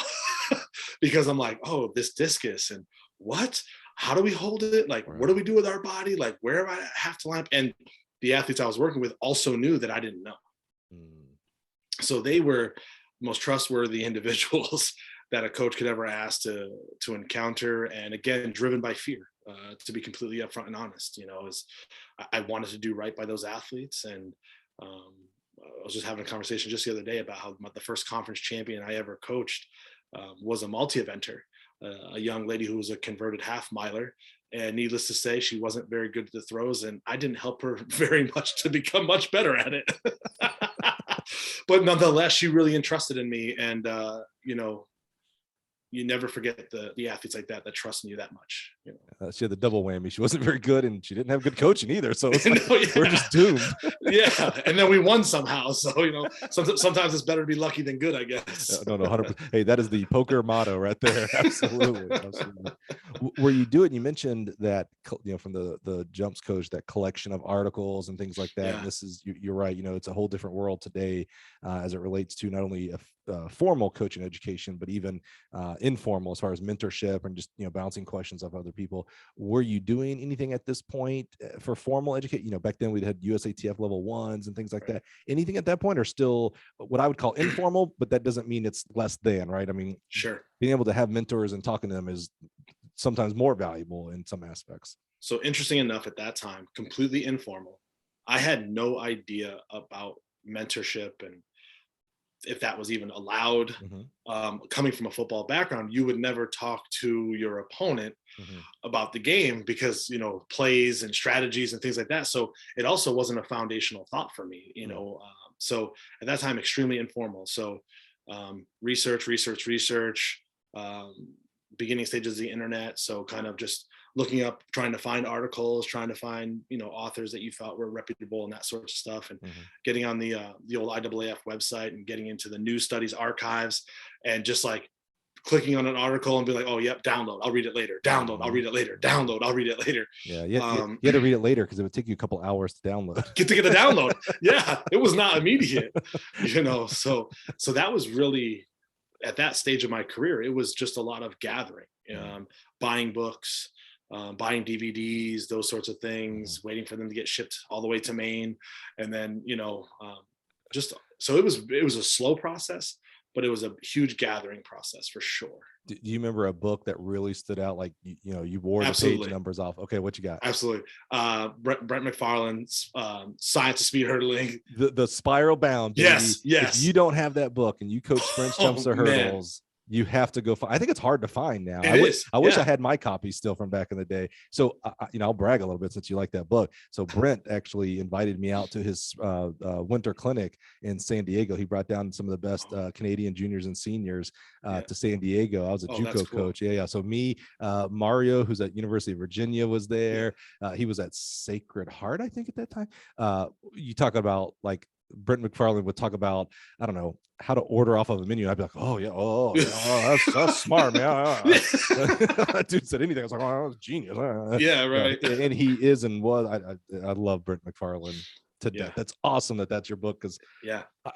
because I'm like, oh, this discus, and what? How do we hold it? Like, what do we do with our body? Like, where do I have to line up? And the athletes I was working with also knew that I didn't know. So they were most trustworthy individuals that a coach could ever ask to encounter. And again, driven by fear, to be completely upfront and honest, is I wanted to do right by those athletes. And I was just having a conversation just the other day about how the first conference champion I ever coached was a multi-eventer, a young lady who was a converted half miler. And needless to say, she wasn't very good at the throws, and I didn't help her very much to become much better at it. But nonetheless, she really entrusted in me. And, you never forget the athletes like that trust in you that much. She had the double whammy. She wasn't very good, and she didn't have good coaching either. So it's like, we're just doomed. Yeah, and then we won somehow. So sometimes it's better to be lucky than good, I guess. No, 100%. Hey, that is the poker motto right there. Absolutely. Were you doing? You mentioned that from the jumps coach, that collection of articles and things like that. Yeah. And this is you're right. It's a whole different world today as it relates to not only a formal coaching education, but even informal as far as mentorship and just bouncing questions off other people. Were you doing anything at this point for formal education? Back then we had USATF level 1s and things like that. Anything at that point, or still what I would call informal, but that doesn't mean it's less than, right? I mean, sure, being able to have mentors and talking to them is sometimes more valuable in some aspects. So interesting enough, at that time, completely informal. I had no idea about mentorship and if that was even allowed. Coming from a football background, you would never talk to your opponent about the game because, plays and strategies and things like that. So it also wasn't a foundational thought for me, so at that time, extremely informal. So research, beginning stages of the internet. So kind of just looking up, trying to find articles, trying to find, authors that you thought were reputable and that sort of stuff. And getting on the old IAAF website and getting into the news studies archives and just like clicking on an article and be like, oh, yep, download, I'll read it later. Download, I'll read it later. Download, I'll read it later. Yeah, you had to read it later because it would take you a couple hours to download. Get the download. Yeah, it was not immediate, So that was really, at that stage of my career, it was just a lot of gathering, buying books, buying DVDs, those sorts of things, waiting for them to get shipped all the way to Maine. And then, so it was a slow process, but it was a huge gathering process for sure. Do you remember a book that really stood out? Like, you wore the page numbers off. Okay. What you got? Absolutely. Brent McFarland's Science of Speed Hurdling. The Spiral Bound. Baby. Yes. If you don't have that book and you coach sprints, jumps, or hurdles, you have to go find. I think it's hard to find now. I wish I had my copy still from back in the day. So I'll brag a little bit since you like that book. So Brent actually invited me out to his winter clinic in San Diego. He brought down some of the best Canadian juniors and seniors to San Diego. I was a JUCO coach. Yeah. So me, Mario, who's at University of Virginia, was there. He was at Sacred Heart, I think, at that time. You talk about like Brent McFarland would talk about, I don't know, how to order off of a menu. I'd be like, oh, that's smart, man. That dude said anything. I was like, oh, that was genius. Yeah, right. And he is and was. I love Brent McFarland to death. That's awesome that's your book, because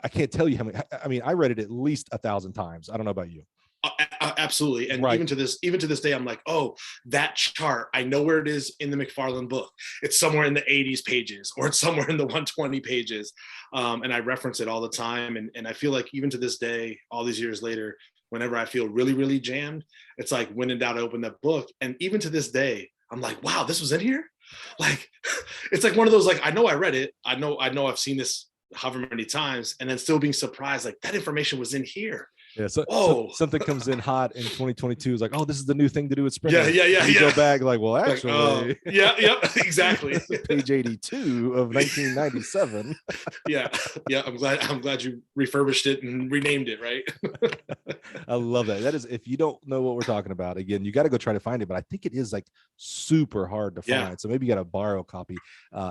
I can't tell you how many. I mean, I read it at least 1,000 times. I don't know about you. Absolutely. And even to this day, I'm like, oh, that chart, I know where it is in the McFarland book. It's somewhere in the 80s pages, or it's somewhere in the 120 pages. And I reference it all the time. And I feel like even to this day, all these years later, whenever I feel really, really jammed, it's like when in doubt, I open that book. And even to this day, I'm like, wow, this was in here. Like, it's like one of those, like, I know I read it. I know I've seen this however many times, and then still being surprised, like that information was in here. Yeah, so Oh, something comes in hot in 2022 is like, oh, this is the new thing to do with yeah, sprinters. yeah, yeah, And you yeah. go back like, well, Like, actually, yeah, yep, exactly. page 82 of 1997. Yeah, yeah. I'm glad you refurbished it and renamed it, right? I love that. That is, if you don't know what we're talking about, again, you got to go try to find it. But I think it is like super hard to Yeah. find. So maybe you got to borrow a copy.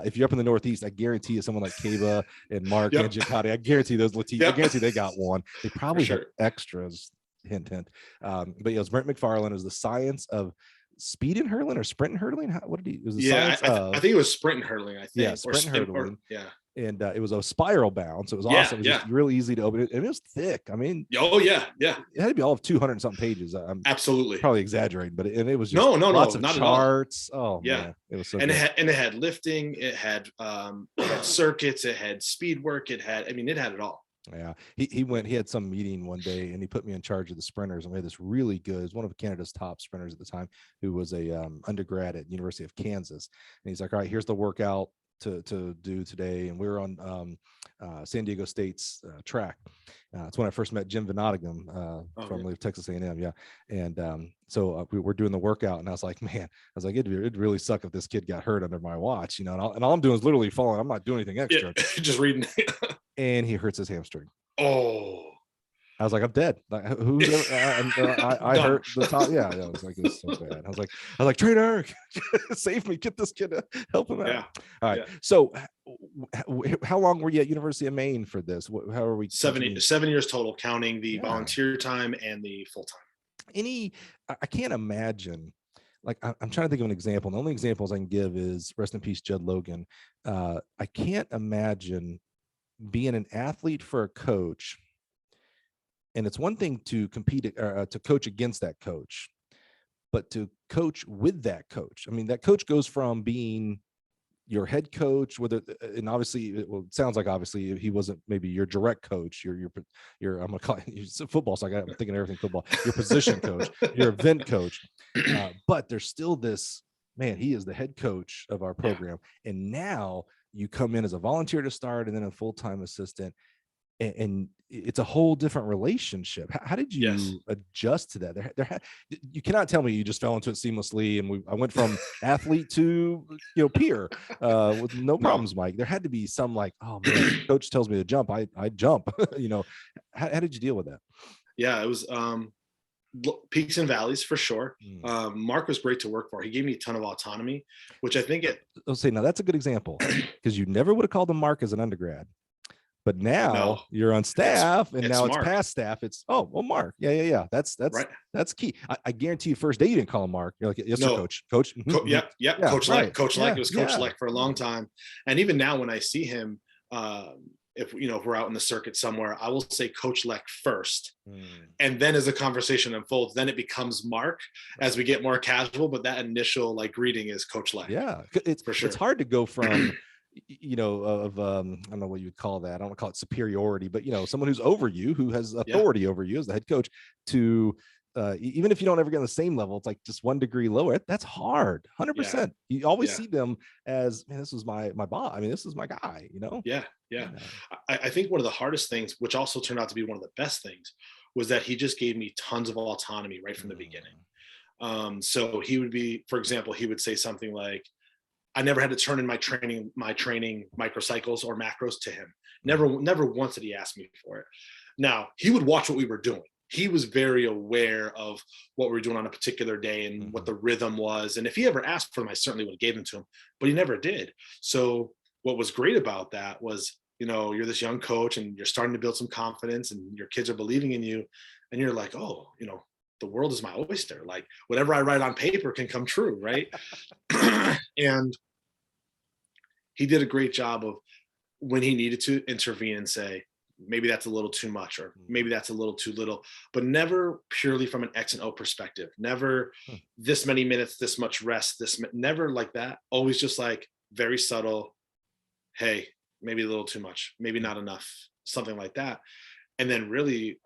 If you're up in the Northeast, I guarantee you, someone like Kaba and Mark Yep. and Giancotti, I guarantee those Latif, I Yep. guarantee they got one. They probably For have sure. extras. Hint, hint. But yeah, it was Brent McFarland. It was the science of speed and hurling or sprint and hurling. What did he? It was the Yeah, science of. I think it was sprint and hurling. I think. Yeah, sprint and hurling. Yeah. And it was a spiral bound, so it was Yeah, awesome. It was yeah. just really easy to open it, and it was thick. I mean, Oh yeah, yeah. it had to be all of 200 and something pages. I'm Absolutely. probably exaggerating, but it was just No, lots of not charts. Oh yeah. man, it was so. And good. it had lifting, it had circuits, it had speed work, it had it all. Yeah, he had some meeting one day and he put me in charge of the sprinters, and we had this really good, was one of Canada's top sprinters at the time, who was a undergrad at University of Kansas, and he's like, all right, here's the workout to do today. And we were on San Diego State's track. It's when I first met Jim Venottigam, formerly of Texas A&M. Yeah. And so we were doing the workout, and I was like, it'd really suck if this kid got hurt under my watch, and all I'm doing is literally following. I'm not doing anything extra. Yeah, just reading. And he hurts his hamstring. Oh, I was like, I'm dead. Like, who's I hurt the top. Yeah, I was like, it was so bad. I was like, trainer, save me, get this kid, help him out. Yeah. All right. Yeah. So, how long were you at University of Maine for this? How are we? 7 years total, counting the volunteer time and the full time. I can't imagine. Like, I'm trying to think of an example. And the only examples I can give is, rest in peace, Judd Logan. I can't imagine being an athlete for a coach. And it's one thing to compete to coach against that coach, but to coach with that coach. I mean, that coach goes from being your head coach, and obviously, it sounds like obviously he wasn't maybe your direct coach. Your I'm gonna call it football. So I'm thinking everything football. Your position coach, your event coach, but there's still this man. He is the head coach of our program, and now you come in as a volunteer to start, and then a full-time assistant. And it's a whole different relationship. How did you adjust to that? You cannot tell me you just fell into it seamlessly. And I went from athlete to peer with no problems, Mike. There had to be some like, oh man, coach tells me to jump, I jump. How did you deal with that? Yeah, it was peaks and valleys for sure. Mark was great to work for. He gave me a ton of autonomy, which I think I'll say now that's a good example, because you never would have called him Mark as an undergrad. But now you're on staff, and now it's past staff. It's Mark. Yeah. That's right. That's key. I guarantee you, first day you didn't call him Mark. You're like, yes, sir, coach. Mm-hmm. Yep. Coach right. Leck. Coach Leck. It was Coach Leck for a long time. And even now, when I see him, if we're out in the circuit somewhere, I will say Coach Leck first, and then as the conversation unfolds, then it becomes Mark as we get more casual. But that initial greeting is Coach Leck. Yeah, it's for sure. It's hard to go from. I don't know what you would call that. I don't want to call it superiority, but someone who's over you, who has authority over you as the head coach, to even if you don't ever get on the same level, it's like just one degree lower. That's hard. 100%. You always see them as, man, this was my boss. I mean, this is my guy, Yeah. I think one of the hardest things, which also turned out to be one of the best things, was that he just gave me tons of autonomy right from the beginning. So he would be, for example, he would say something like, I never had to turn in my training microcycles or macros to him. Never once did he ask me for it. Now, he would watch what we were doing. He was very aware of what we were doing on a particular day and what the rhythm was. And if he ever asked for them, I certainly would have given to him, but he never did. So what was great about that was, you're this young coach and you're starting to build some confidence and your kids are believing in you. And you're like, the world is my oyster. Like, whatever I write on paper can come true, right? And he did a great job of, when he needed to, intervene and say, maybe that's a little too much, or maybe that's a little too little, but never purely from an X and O perspective. Never this many minutes, this much rest, never like that. Always just like very subtle. Hey, maybe a little too much, maybe not enough, something like that. And then really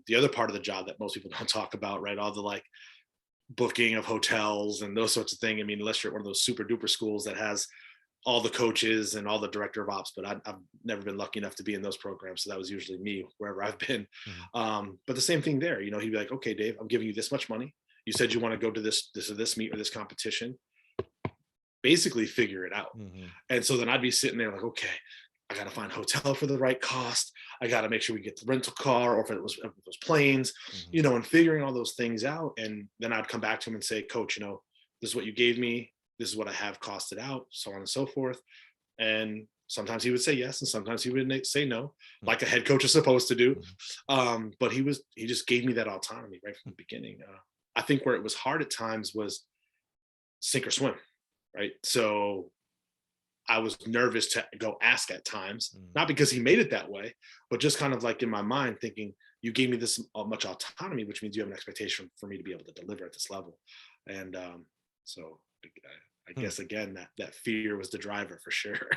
the other part of the job that most people don't talk about, right? All the booking of hotels and those sorts of things. I mean, unless you're at one of those super duper schools that has all the coaches and all the director of ops, but I've never been lucky enough to be in those programs. So that was usually me wherever I've been. But the same thing there, you know, he'd be like, okay, Dave, I'm giving you this much money. You said you want to go to this or this meet or this competition. Basically figure it out. And so then I'd be sitting there like, okay, I got to find a hotel for the right cost. I got to make sure we get the rental car, or if it was planes, you know, and figuring all those things out. And then I'd come back to him and say, Coach, you know, this is what you gave me. This is what I have costed out, so on and so forth. And sometimes he would say yes, and sometimes he would say no, like a head coach is supposed to do. But he just gave me that autonomy right from the beginning. I think where it was hard at times was sink or swim, right? So I was nervous to go ask at times, not because he made it that way, but just kind of like in my mind thinking, you gave me this much autonomy, which means you have an expectation for me to be able to deliver at this level. And so I guess, again, that fear was the driver for sure.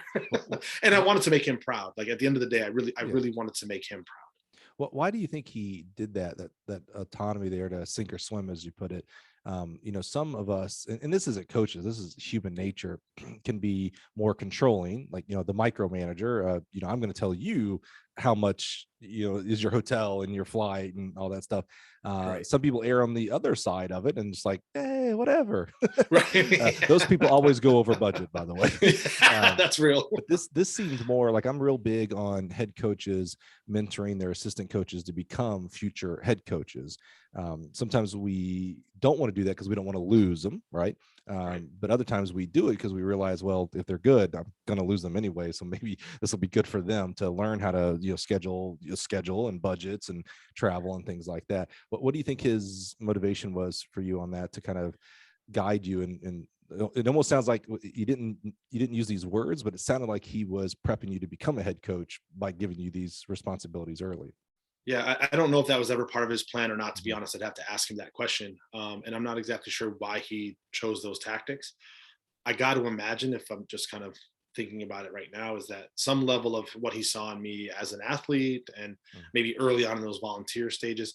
And I wanted to make him proud. Like at the end of the day, I really wanted to make him proud. Well, why do you think he did that autonomy there to sink or swim, as you put it? You know, some of us, and this isn't coaches, this is human nature, can be more controlling, like, you know, the micromanager. You know, I'm going to tell you how much, you know, is your hotel and your flight and all that stuff. Right. Some people err on the other side of it and just like, hey, whatever. Right. Those people always go over budget, by the way. That's real. But this seems more like, I'm real big on head coaches mentoring their assistant coaches to become future head coaches. Sometimes we don't want to do that because we don't want to lose them, right? But other times we do it because we realize, well, if they're good, I'm going to lose them anyway. So maybe this will be good for them to learn how to, you know, schedule and budgets and travel and things like that. What do you think his motivation was for you on that, to kind of guide you? And it almost sounds like you didn't use these words, but it sounded like he was prepping you to become a head coach by giving you these responsibilities early. Yeah, I don't know if that was ever part of his plan or not, to be honest. I'd have to ask him that question. And I'm not exactly sure why he chose those tactics. I got to imagine, if I'm just kind of thinking about it right now, is that some level of what he saw in me as an athlete, and maybe early on in those volunteer stages,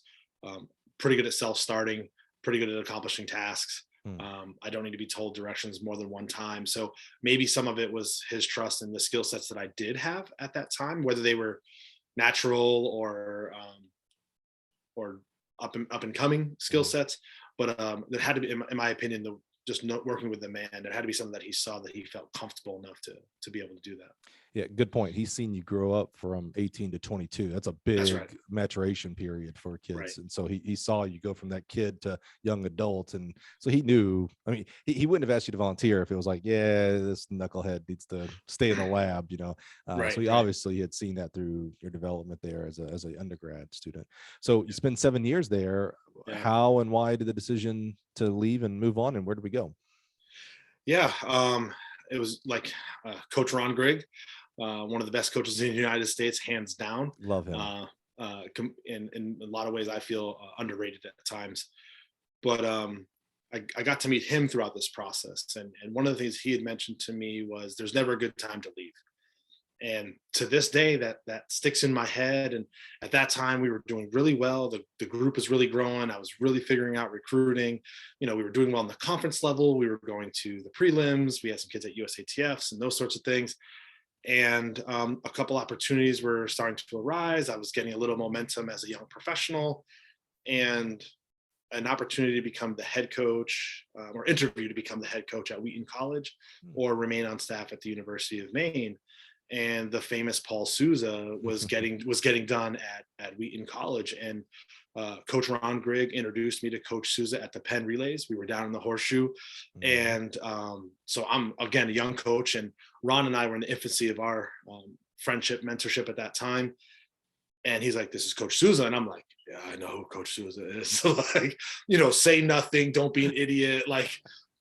pretty good at self-starting, pretty good at accomplishing tasks. I don't need to be told directions more than one time. So maybe some of it was his trust in the skill sets that I did have at that time, whether they were natural or up and coming skill sets. But there had to be, in my opinion, just not working with the man, there had to be something that he saw that he felt comfortable enough to be able to do that. Yeah, good point. He's seen you grow up from 18 to 22. That's a big maturation period for kids. Right. And so he saw you go from that kid to young adult. And so he knew, I mean, he wouldn't have asked you to volunteer if it was like, yeah, this knucklehead needs to stay in the lab, you know? So he obviously had seen that through your development there as an undergrad student. So you spend 7 years there. Yeah. How and why did the decision to leave and move on, and where did we go? Yeah. It was like Coach Ron Grigg, one of the best coaches in the United States, hands down. Love him. In a lot of ways, I feel underrated at times. But I got to meet him throughout this process. And one of the things he had mentioned to me was, there's never a good time to leave. And to this day, that sticks in my head. And at that time, we were doing really well. The group was really growing. I was really figuring out recruiting. You know, we were doing well on the conference level. We were going to the prelims. We had some kids at USATFs and those sorts of things. And a couple opportunities were starting to arise. I was getting a little momentum as a young professional, and an opportunity to become the head coach, or interview to become the head coach at Wheaton College, or remain on staff at the University of Maine. And the famous Paul Souza was getting done at Wheaton College. And Coach Ron Grigg introduced me to Coach Souza at the Penn Relays. We were down in the Horseshoe. And so I'm, again, a young coach, and Ron and I were in the infancy of our friendship, mentorship at that time. And he's like, this is Coach Souza. And I'm like, yeah, I know who Coach Souza is. So like, you know, say nothing, don't be an idiot. Like,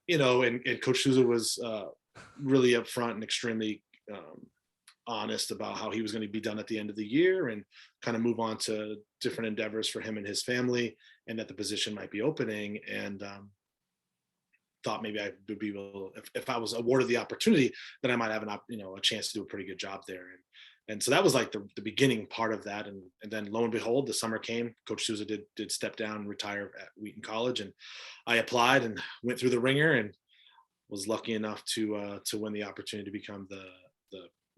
you know, and Coach Souza was really upfront and extremely honest about how he was going to be done at the end of the year, and kind of move on to different endeavors for him and his family, and that the position might be opening. And thought maybe I would be able, if I was awarded the opportunity, then I might have a chance to do a pretty good job there. And so that was like the beginning part of that. And then lo and behold, the summer came. Coach Souza did step down and retire at Wheaton College, and I applied and went through the ringer, and was lucky enough to win the opportunity to become the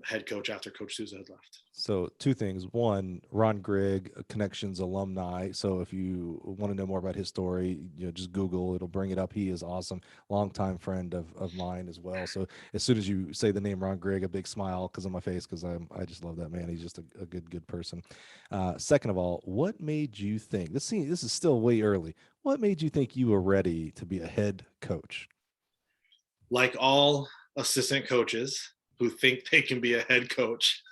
head coach after Coach Souza had left. So two things. One, Ron Grigg, Connections alumni. So if you want to know more about his story, just Google, it'll bring it up. He is awesome. Longtime friend of mine as well. So as soon as you say the name Ron Grigg, a big smile on my face, because I just love that man. He's just a good person. Second of all, what made you think, this is still way early, what made you think you were ready to be a head coach? Like all assistant coaches who think they can be a head coach,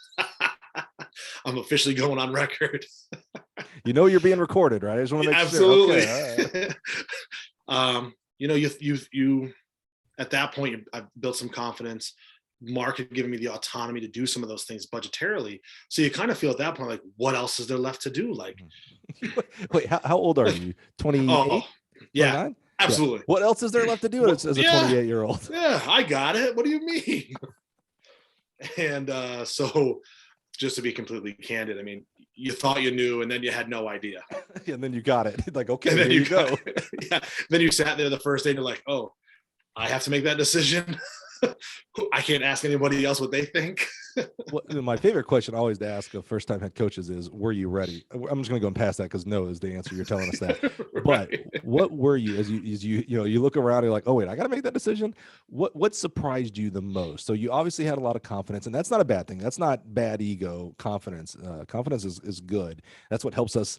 I'm officially going on record. You're being recorded, right? I just want to make Absolutely. sure. Okay, all right. You at that point, I've built some confidence. Mark had given me the autonomy to do some of those things budgetarily. So you kind of feel at that point, like, what else is there left to do? Like, wait, how old are you? 28? Oh, yeah, 29? absolutely. Yeah. What else is there left to do as a 28-year-old? Yeah, I got it. What do you mean? And so just to be completely candid, I mean, you thought you knew, and then you had no idea. And then you got it. Like, okay, and then here you go. Yeah. Then you sat there the first day and you're like, oh, I have to make that decision. I can't ask anybody else what they think. Well, my favorite question always to ask of first-time head coaches is, were you ready? I'm just going to go and pass that because no is the answer. You're telling us that. Right. But what were you as you look around and you're like, oh wait, I got to make that decision. What surprised you the most? So you obviously had a lot of confidence, and that's not a bad thing. That's not bad ego. Confidence. Confidence is good. That's what helps us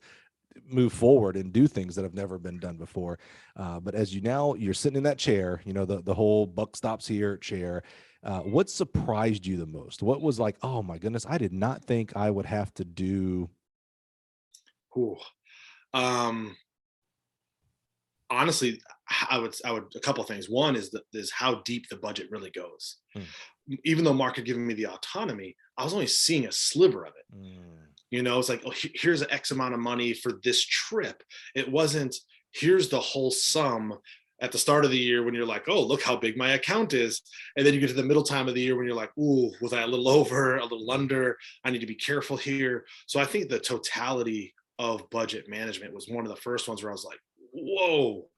move forward and do things that have never been done before. But as you're sitting in that chair, the whole buck stops here chair. What surprised you the most? What was like, oh my goodness, I did not think I would have to do. Ooh. Honestly, I would a couple of things. One is how deep the budget really goes. Even though Mark had given me the autonomy, I was only seeing a sliver of it. It's like, oh, here's an X amount of money for this trip. It wasn't, here's the whole sum at the start of the year when you're like, oh, look how big my account is. And then you get to the middle time of the year when you're like, ooh, was I a little over, a little under? I need to be careful here. So I think the totality of budget management was one of the first ones where I was like, whoa,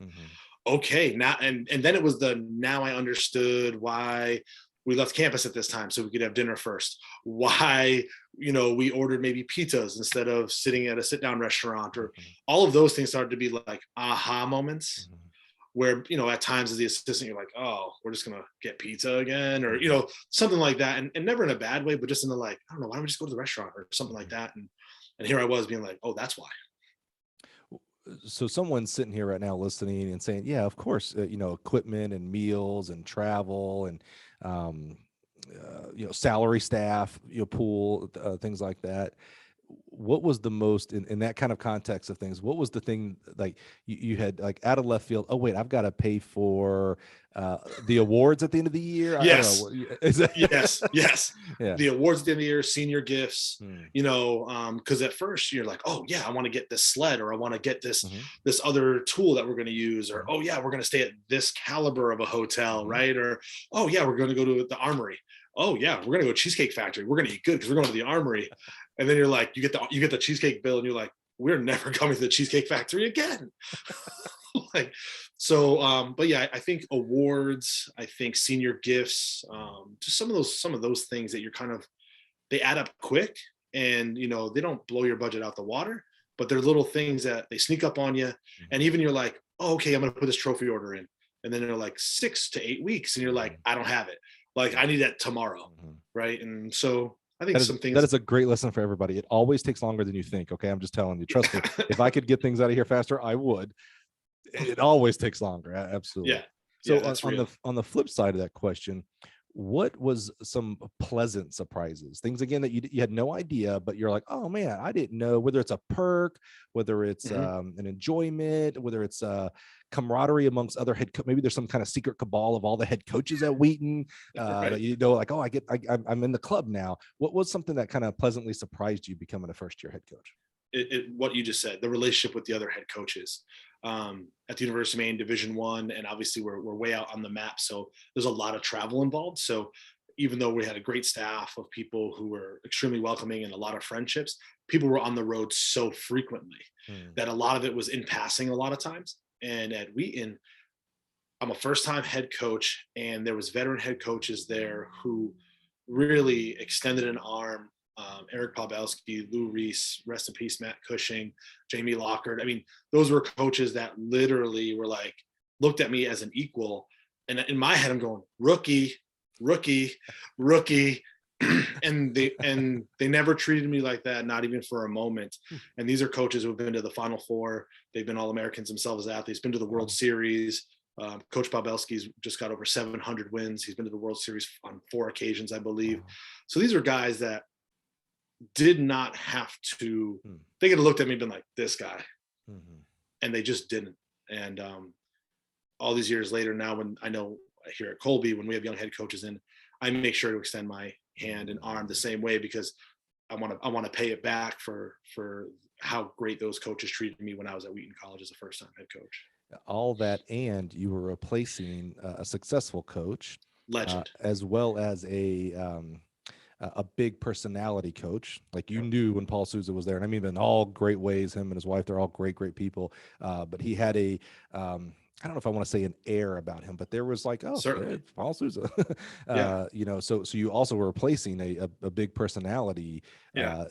okay. Now, and then it was now I understood why we left campus at this time so we could have dinner first. Why, we ordered maybe pizzas instead of sitting at a sit-down restaurant, or all of those things started to be like aha moments where, at times as the assistant, you're like, oh, we're just going to get pizza again, or, something like that. And never in a bad way, but just in the like, I don't know, why don't we just go to the restaurant or something like that? And here I was being like, oh, that's why. So someone's sitting here right now listening and saying, yeah, of course, equipment and meals and travel and, salary staff, pool, things like that. What was the most in that kind of context of things? What was the thing like you had like out of left field? Oh wait, I've got to pay for the awards at the end of the year. Yes. Yes. Yeah. The awards at the end of the year, senior gifts. Because at first you're like, oh yeah, I want to get this sled, or I want to get this this other tool that we're going to use, or oh yeah, we're going to stay at this caliber of a hotel, right? Or oh yeah, we're going to go to the Armory. Oh yeah, we're going to go Cheesecake Factory. We're going to eat good because we're going to the Armory. And then you're like, you get the cheesecake bill, and you're like, we're never coming to the Cheesecake Factory again. But yeah, I think awards, I think senior gifts, just some of those things that you're they add up quick, and they don't blow your budget out the water, but they're little things that they sneak up on you. And even you're like, oh, okay, I'm going to put this trophy order in. And then they're like 6 to 8 weeks. And you're like, I don't have it. Like, I need that tomorrow. Right. And so I think that is a great lesson for everybody. It always takes longer than you think. Okay. I'm just telling you, trust me. If I could get things out of here faster, I would. It always takes longer. Absolutely. Yeah. So on the flip side of that question, what was some pleasant surprises? Things again that you had no idea, but you're like, oh man, I didn't know, whether it's a perk, whether it's an enjoyment, whether it's camaraderie amongst other maybe there's some kind of secret cabal of all the head coaches at Wheaton, right. Like, oh, I'm in the club now. What was something that kind of pleasantly surprised you becoming a first-year head coach? What you just said, the relationship with the other head coaches at the University of Maine, Division I, and obviously we're way out on the map, so there's a lot of travel involved. So even though we had a great staff of people who were extremely welcoming and a lot of friendships, people were on the road so frequently that a lot of it was in passing a lot of times. And at Wheaton, I'm a first-time head coach, and there was veteran head coaches there who really extended an arm. Eric Pavelski, Lou Reese, rest in peace, Matt Cushing, Jamie Lockard. I mean, those were coaches that literally were like, looked at me as an equal. And in my head, I'm going, rookie, rookie, rookie. and they never treated me like that, not even for a moment. And these are coaches who have been to the Final Four. They've been All-Americans themselves as athletes, been to the World Series. Coach Pavelski's just got over 700 wins. He's been to the World Series on 4 occasions, I believe. So these are guys that did not have to, they could have looked at me and been like, this guy. And they just didn't. And all these years later now, when I know here at Colby, when we have young head coaches in, I make sure to extend my hand and arm the same way, because I want to pay it back for how great those coaches treated me when I was at Wheaton College as a first-time head coach. All that, and you were replacing a successful coach, Legend, as well as a big personality coach. Like, you knew when Paul Souza was there, and I mean, in all great ways, him and his wife, they're all great people. But he had a, I don't know if I want to say an air about him, but there was like, oh, certainly Paul Souza. Yeah. You know, so you also were replacing a big personality. Yeah.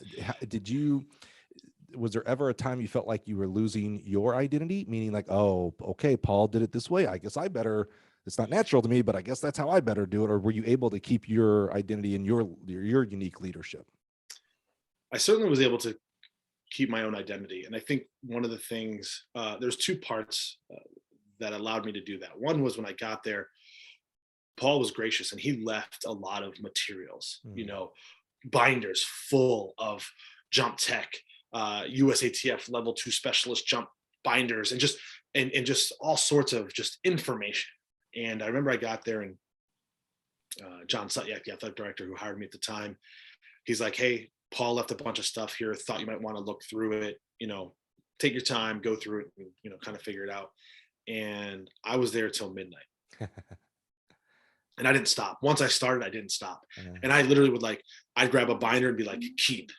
Was there ever a time you felt like you were losing your identity? Meaning like, oh, okay, Paul did it this way, I guess I better, it's not natural to me, but I guess that's how I better do it. Or were you able to keep your identity and your unique leadership? I certainly was able to keep my own identity. And I think one of the things, there's 2 parts that allowed me to do that. One was when I got there, Paul was gracious and he left a lot of materials, you know, binders full of jump tech, USATF level 2 specialist jump binders, and just all sorts of just information. And I remember I got there, and John Sutyak, the athletic director who hired me at the time, he's like, hey, Paul left a bunch of stuff here, thought you might want to look through it, you know, take your time, go through it, and, you know, kind of figure it out. And I was there till midnight. And I didn't stop. Once I started, I didn't stop. And I literally would I'd grab a binder and be like, keep.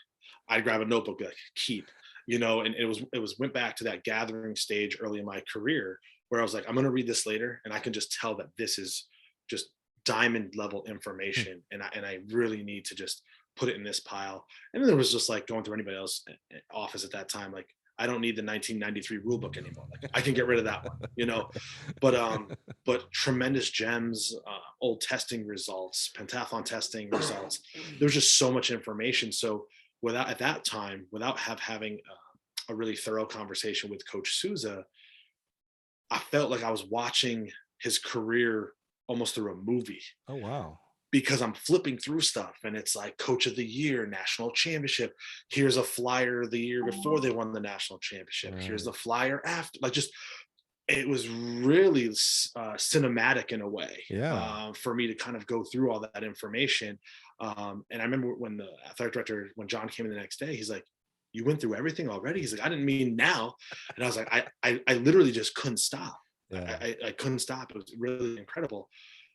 I'd grab a notebook, be like, keep, you know, and it went back to that gathering stage early in my career where I was like, I'm going to read this later. And I can just tell that this is just diamond level information. And I really need to just put it in this pile. And then there was just like going through anybody else's office at that time. Like, I don't need the 1993 rule book anymore. Like, I can get rid of that one, you know, but tremendous gems, old testing results, pentathlon testing results. There's just so much information. So at that time, without having a really thorough conversation with Coach Souza, I felt like I was watching his career almost through a movie. Oh, wow. Because I'm flipping through stuff and it's like Coach of the Year, national championship. Here's a flyer the year before they won the national championship. Right. Here's the flyer after. Like, just, it was really cinematic in a way, for me to kind of go through all that information. And I remember when the athletic director, when John came in the next day, he's like, you went through everything already? He's like, I didn't mean now. And I was like, I literally just couldn't stop. I couldn't stop. It was really incredible.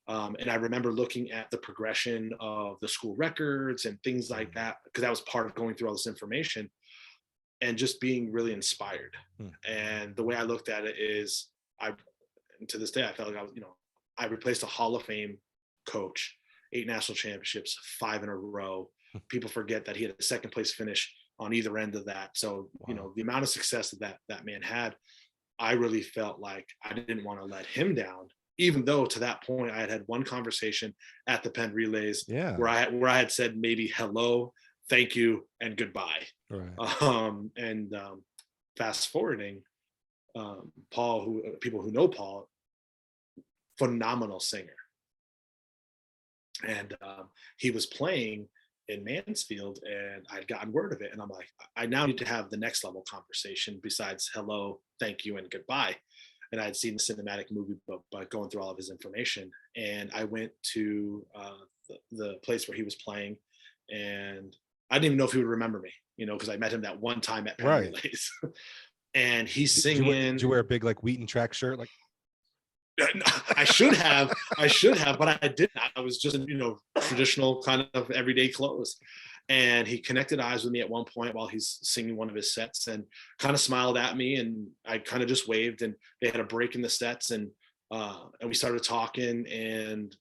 And I remember looking at the progression of the school records and things like that, because that was part of going through all this information and just being really inspired. And the way I looked at it is, to this day, I felt like I was, you know, I replaced a Hall of Fame coach, 8 national championships, 5 in a row. People forget that he had a second place finish on either end of that. So, you know, the amount of success that man had, I really felt like I didn't want to let him down. Even though to that point I had one conversation at the Penn Relays where I had said maybe hello, thank you, and goodbye. Right. Fast forwarding, Paul, people who know Paul, phenomenal singer, and he was playing in Mansfield, and I'd gotten word of it, and I'm like, I now need to have the next level conversation besides hello, thank you, and goodbye. And I had seen the cinematic movie by going through all of his information. And I went to the place where he was playing, and I didn't even know if he would remember me, you know, because I met him that one time at Penn Relays. And he's singing. Did you wear a big like Wheaton track shirt? Like, I should have, but I didn't. I was just in, you know, traditional kind of everyday clothes. And he connected eyes with me at one point while he's singing one of his sets and kind of smiled at me, and I kind of just waved, and they had a break in the sets, and And we started talking, and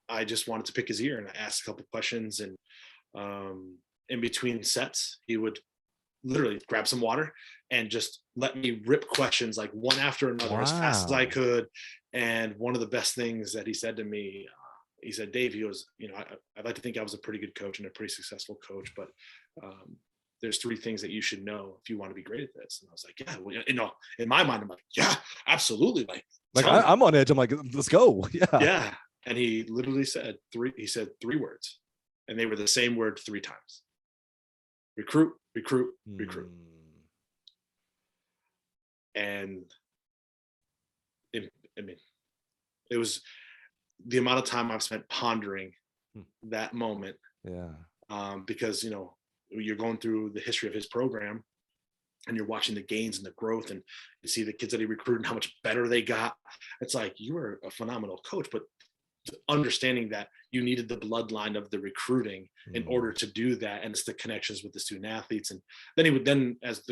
I just wanted to pick his ear, and I asked a couple questions. And in between sets, he would literally grab some water and just let me rip questions like one after another as fast as I could. And one of the best things that he said to me, he said, Dave, he goes, I'd like to think I was a pretty good coach and a pretty successful coach, but there's 3 things that you should know if you want to be great at this. And I was like, yeah, well, in my mind, I'm like, yeah, absolutely. Like I'm on edge. I'm like, let's go. Yeah. Yeah. And he literally said 3 words, and they were the same word 3 times. Recruit, recruit, recruit. And it was the amount of time I've spent pondering that moment. Yeah. Because, you're going through the history of his program, and you're watching the gains and the growth, and you see the kids that he recruited and how much better they got. It's like, you were a phenomenal coach, but understanding that you needed the bloodline of the recruiting in order to do that, and it's the connections with the student athletes. And then as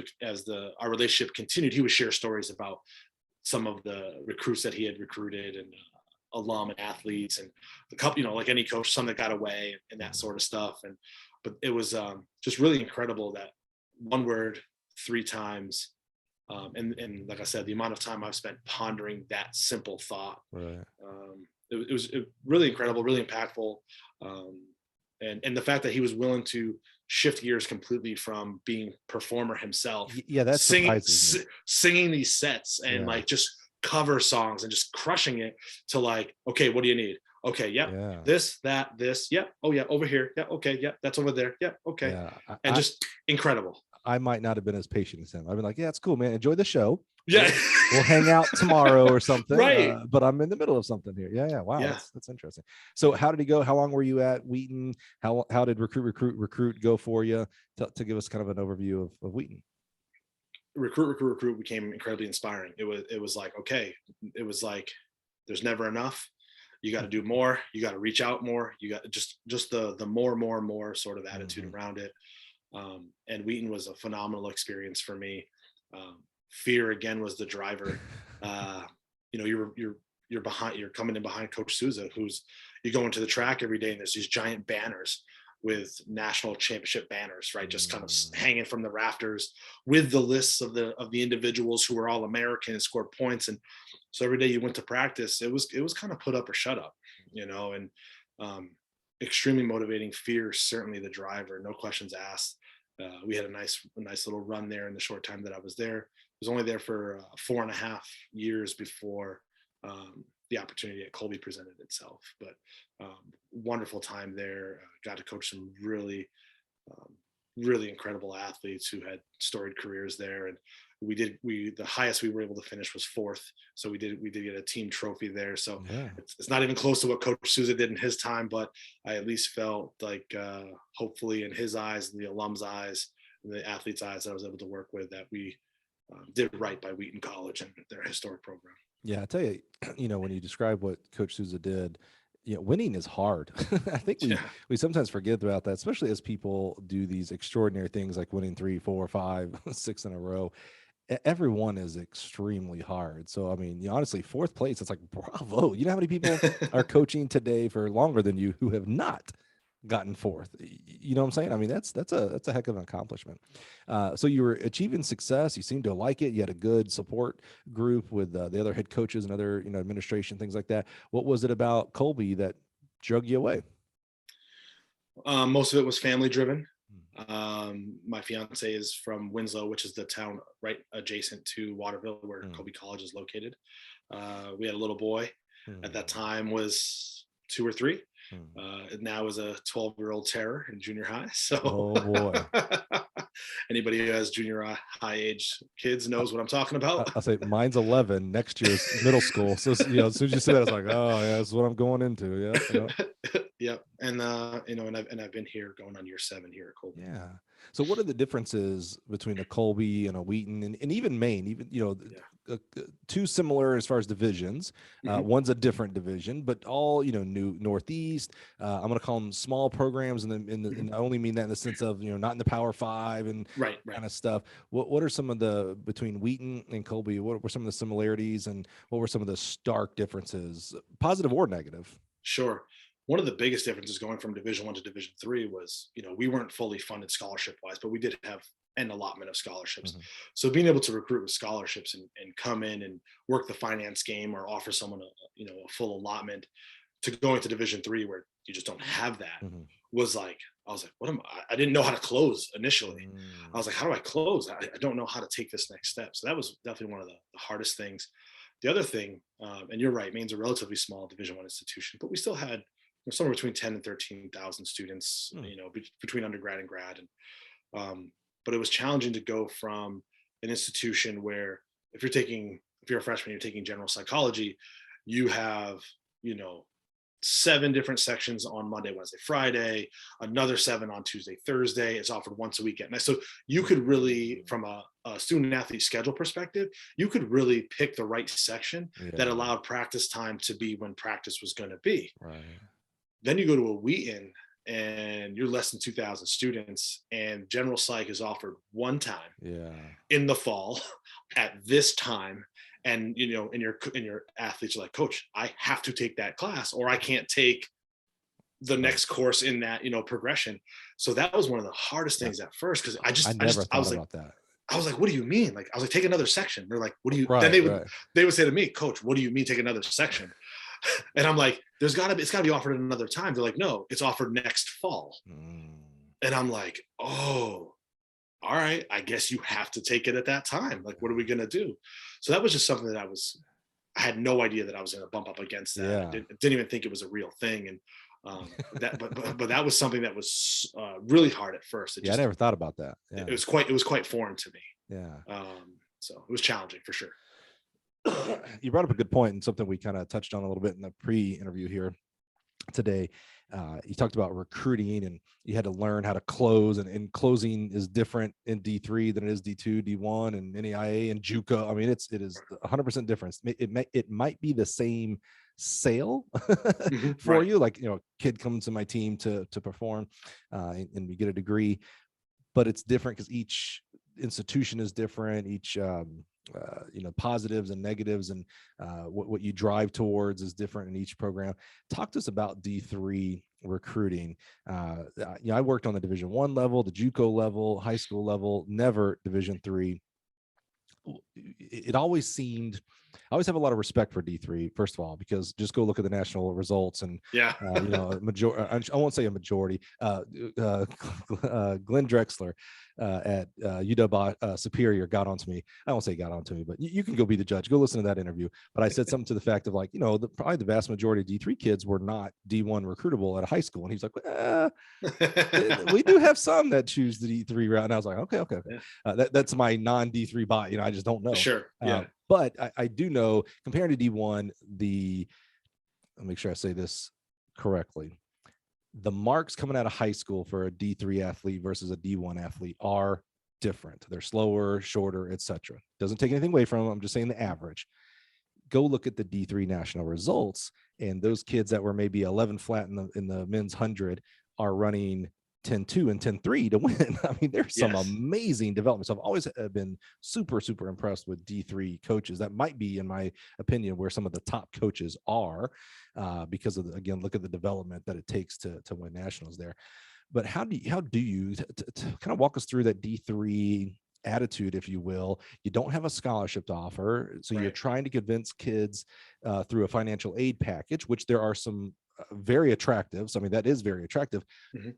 our relationship continued, he would share stories about some of the recruits that he had recruited, and alum and athletes, and the couple, like any coach, some that got away and that sort of stuff. But it was just really incredible that 1 word 3 times. And like I said, the amount of time I've spent pondering that simple thought. Right. It was really incredible, really impactful. And the fact that he was willing to shift gears completely from being performer himself. Yeah, that's singing these sets and like just cover songs and just crushing it, to like, okay, what do you need? Okay, yep, this, that, this, yep, oh yeah, over here, yeah, okay, yep, that's over there, yep, okay. Yeah, and just incredible. I might not have been as patient as him. I've been like, yeah, it's cool, man. Enjoy the show. Yeah. We'll hang out tomorrow or something. Right. But I'm in the middle of something here. Yeah. Wow. Yeah. That's interesting. So how did he go? How long were you at Wheaton? How did recruit go for you? To give us kind of an overview of Wheaton. Recruit became incredibly inspiring. It was like, okay, it was like, there's never enough. You got to do more. You got to reach out more. You got just the more sort of attitude around it. And Wheaton was a phenomenal experience for me. Fear again was the driver. You're coming in behind Coach Souza, you go into the track every day, and there's these giant banners with national championship banners, right? Just kind of hanging from the rafters with the lists of the individuals who were all American and scored points. And so every day you went to practice, it was kind of put up or shut up, and extremely motivating. Fear, certainly the driver, no questions asked. We had a nice little run there in the short time that I was there. I was only there for 4.5 years before the opportunity at Colby presented itself. But wonderful time there. Got to coach some really incredible athletes who had storied careers there. And the highest we were able to finish was 4th. So we did get a team trophy there. So it's not even close to what Coach Souza did in his time, but I at least felt like hopefully in his eyes, and the alums' eyes, and the athletes' eyes that I was able to work with, that we did right by Wheaton College and their historic program. Yeah, I tell you, when you describe what Coach Souza did, winning is hard. I think we sometimes forget about that, especially as people do these extraordinary things like winning 3, 4, 5, 6 in a row. Every one is extremely hard. So, I mean, honestly, 4th place, it's like, bravo. You know how many people are coaching today for longer than you who have not gotten 4th? You know what I'm saying? I mean, that's a heck of an accomplishment. So you were achieving success. You seemed to like it. You had a good support group with the other head coaches and other, administration, things like that. What was it about Colby that drug you away? Most of it was family driven. My fiance is from Winslow, which is the town right adjacent to Waterville, where Colby College is located. We had a little boy at that time, was 2 or 3. Now is a 12-year-old terror in junior high. So, oh boy, anybody who has junior high age kids knows what I'm talking about. I'll say mine's 11. Next year's middle school. So, as soon as you said that, I was like, oh yeah, that's what I'm going into. Yeah. Yep. And and I've been here going on year 7 here at Colby. Yeah. So what are the differences between a Colby and a Wheaton and even Maine, even, two similar as far as divisions. Mhm. One's a different division, but all, new Northeast. I'm going to call them small programs. And I only mean that in the sense of, not in the Power Five and Right. kind of stuff. What are some of between Wheaton and Colby? What were some of the similarities and what were some of the stark differences, positive or negative? Sure. One of the biggest differences going from Division 1 to Division 3 was, we weren't fully funded scholarship wise, but we did have an allotment of scholarships. Mhm. So being able to recruit with scholarships and come in and work the finance game or offer someone a full allotment to going to Division 3 where you just don't have that Mhm. was like, I was like, what am I didn't know how to close initially. I Mm. was like, how do I close? I don't know how to take this next step. So that was definitely one of the hardest things. The other thing, and you're right, Maine's a relatively small Division 1 institution, but we still had somewhere between 10 and 13,000 students, Mm. between undergrad and grad. And but it was challenging to go from an institution where if you're a freshman, you're taking general psychology, you have, you know, 7 different sections on Monday, Wednesday, Friday, another 7 on Tuesday, Thursday. It's offered once a week at night. So you could really, from a student athlete schedule perspective, you could really pick the right section that Yeah. allowed practice time to be when practice was going to be. Right. Then you go to a Wheaton and you're less than 2,000 students, and general psych is offered one time Yeah. in the fall at this time. And and your athletes are like, coach, I have to take that class or I can't take the next course in that progression. So that was one of the hardest things at first, because I never I thought was like, about that. what do you mean? Like, I was like, take another section. They're like, what do you? Then Right. Right. they would say to me, coach, what do you mean take another section? And I'm like, it's got to be offered another time. They're like, no, it's offered next fall. Mm. And I'm like, oh, all right, I guess you have to take it at that time. Like, what are we gonna do? So that was just something that I had no idea that I was gonna bump up against that. Yeah. Didn't even think it was a real thing. And but that was something that was really hard at first. Yeah. I never thought about that. Yeah. It was quite foreign to me. Yeah. So it was challenging for sure. You brought up a good point and something we kind of touched on a little bit in the pre-interview here today. You talked about recruiting and you had to learn how to close, and closing is different in D3 than it is D2, D1, and NAIA and JUCO. I mean, it is 100% difference. It might be the same sale for Right. you, like kid comes to my team to perform, and we get a degree, but it's different because each institution is different. Each positives and negatives and what you drive towards is different in each program. Talk to us about D3 recruiting. I worked on the Division 1 level, the JUCO level, high school level, never Division 3. It always seemed, I always have a lot of respect for D3, first of all, because just go look at the national results and Yeah. I won't say a majority. Glenn Drexler at UW Superior got onto me. I won't say got onto me, but you can go be the judge. Go listen to that interview. But I said something to the fact of like, probably the vast majority of D3 kids were not D1 recruitable at a high school. And he's like, we do have some that choose the D3 route. And I was like, okay. Yeah. That's my non-D3 bot. I just don't know. Sure. Yeah. But I do know, comparing to D1, I'll make sure I say this correctly. The marks coming out of high school for a D3 athlete versus a D1 athlete are different. They're slower, shorter, etc. Doesn't take anything away from them. I'm just saying the average. Go look at the D3 national results, and those kids that were maybe 11 flat in the men's 100 are running 10-2 and 10-3 to win. I mean, there's some amazing development. So I've always been super, super impressed with D3 coaches. That might be, in my opinion, where some of the top coaches are, because of again, look at the development that it takes to win nationals there. But how do you to kind of walk us through that D3 attitude, if you will? You don't have a scholarship to offer, so you're trying to convince kids through a financial aid package, which there are some very attractive. So I mean, that is very attractive.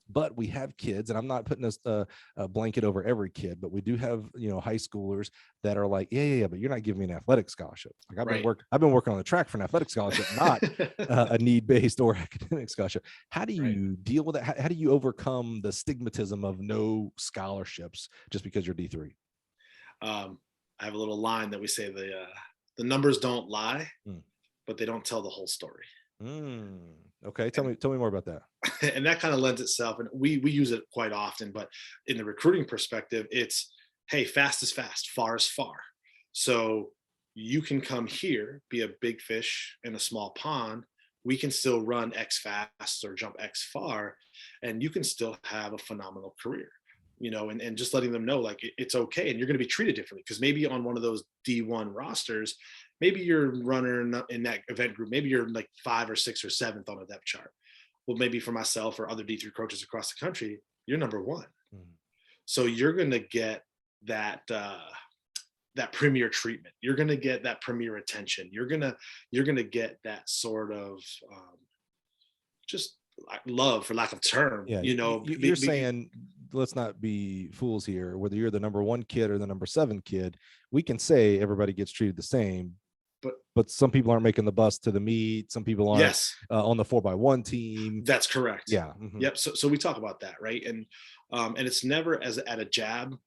But we have kids, and I'm not putting a blanket over every kid, but we do have high schoolers that are like, yeah, but you're not giving me an athletic scholarship. Like I've been working on the track for an athletic scholarship, not a need-based or academic scholarship. How do you deal with that? How do you overcome the stigmatism of no scholarships just because you're D3? I have a little line that we say, the numbers don't lie, but they don't tell the whole story. Okay. Tell me more about that. And that kind of lends itself, and we use it quite often, but in the recruiting perspective, it's, hey, fast is fast, far is far. So you can come here, be a big fish in a small pond. We can still run X fast or jump X far, and you can still have a phenomenal career, and just letting them know, like, it's okay. And you're going to be treated differently, because maybe on one of those D1 rosters, maybe you're runner in that event group, maybe you're like 5 or 6 or 7th on a depth chart. Well, maybe for myself or other D3 coaches across the country, you're number 1. Mm-hmm. So you're going to get that premier treatment. You're going to get that premier attention. You're going to get that sort of just love, for lack of term. Yeah, you're saying, let's not be fools here. Whether you're the number 1 kid or the number 7 kid, we can say everybody gets treated the same. But some people aren't making the bus to the meet. Some people aren't on the 4x1 team. That's correct. Yeah. Mm-hmm. Yep. So we talk about that, right? And it's never as at a jab.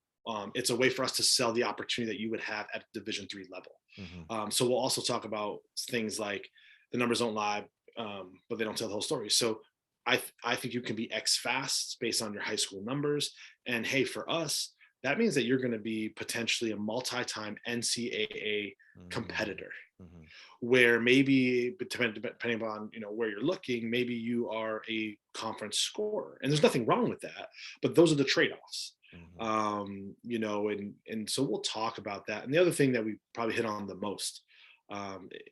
It's a way for us to sell the opportunity that you would have at Division III level. Mm-hmm. So we'll also talk about things like the numbers don't lie, but they don't tell the whole story. So I think you can be X fast based on your high school numbers. And hey, for us, that means that you're going to be potentially a multi-time NCAA competitor, where maybe depending on where you're looking, maybe you are a conference scorer, and there's nothing wrong with that. But those are the trade-offs, and so we'll talk about that. And the other thing that we probably hit on the most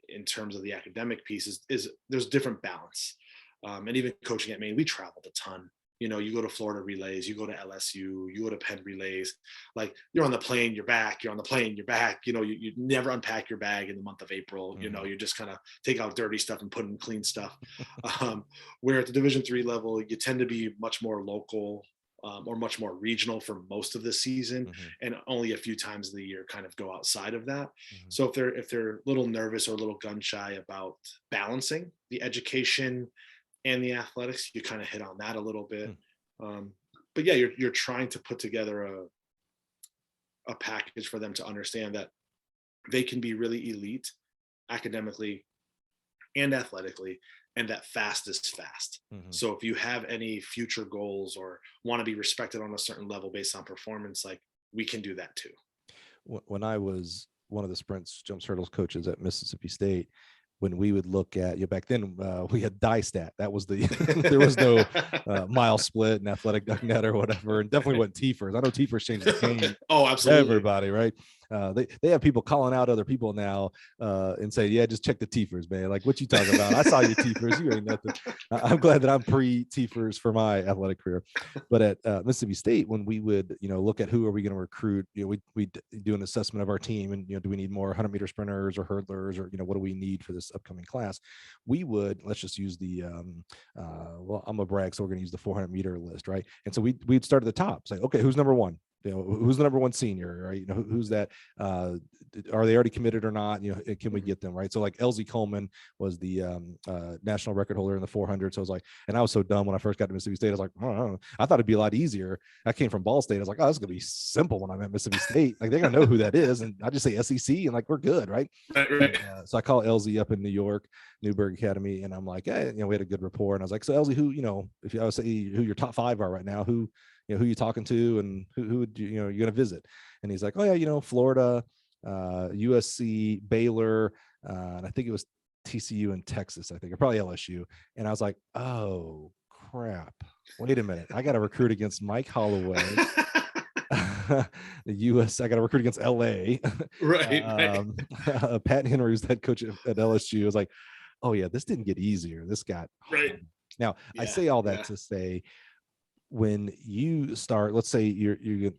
in terms of the academic piece is there's different balance. And even coaching at Maine, we traveled a ton. You go to Florida relays, you go to LSU, you go to Penn relays. Like, you're on the plane, you're back. You're on the plane, you're back. You never unpack your bag in the month of April. Mm-hmm. You just kind of take out dirty stuff and put in clean stuff. Where at the Division III level, you tend to be much more local or much more regional for most of the season, and only a few times of the year kind of go outside of that. So if they're a little nervous or a little gun shy about balancing the education and the athletics, you kind of hit on that a little bit. But yeah, you're trying to put together a package for them to understand that they can be really elite academically and athletically, and that fast is fast. So if you have any future goals or want to be respected on a certain level based on performance, like, we can do that too. When I was one of the sprints jumps hurdles coaches at Mississippi State, when we would look at, back then we had die stat. That was there was no mile split and athletic duck net or whatever, and definitely wasn't TFers. I know TFers changed the game. Oh, absolutely. Everybody, right? They have people calling out other people now and say, yeah, just check the TFers, man. Like, what you talking about? I saw you TFers. You ain't nothing. I'm glad that I'm pre-TFers for my athletic career. But at Mississippi State, when we would, look at who are we going to recruit, we do an assessment of our team, and, do we need more 100-meter sprinters or hurdlers, or, what do we need for this upcoming class? We would, let's just use the, well, I'm a brag, so we're going to use the 400-meter list, right? And so we'd start at the top, say, okay, who's number 1? Who's the number 1 senior, right? Who's that? Are they already committed or not? Can we get them, right? So like LZ Coleman was the national record holder in the 400. So I was like, and I was so dumb when I first got to Mississippi State. I was like, oh, I thought it'd be a lot easier. I came from Ball State. I was like, oh, this is gonna be simple when I'm at Mississippi State. Like, they're gonna know who that is, and I just say SEC, and like, we're good, right? Right. So I call LZ up in New York, Newburgh Academy, and I'm like, hey, we had a good rapport, and I was like, so LZ, who, if I would say who your top 5 are right now, who you talking to, and who would you're going to visit? And he's like, oh yeah, Florida, USC, Baylor, and I think it was TCU in Texas, I think, or probably LSU. And I was like, oh crap, wait a minute, I got to recruit against Mike Holloway. The US, I got to recruit against LA. Right. Pat Henry, who's head coach at LSU, was like, oh yeah, this didn't get easier, this got hard. Right. Now, I say all that to say, when you start, let's say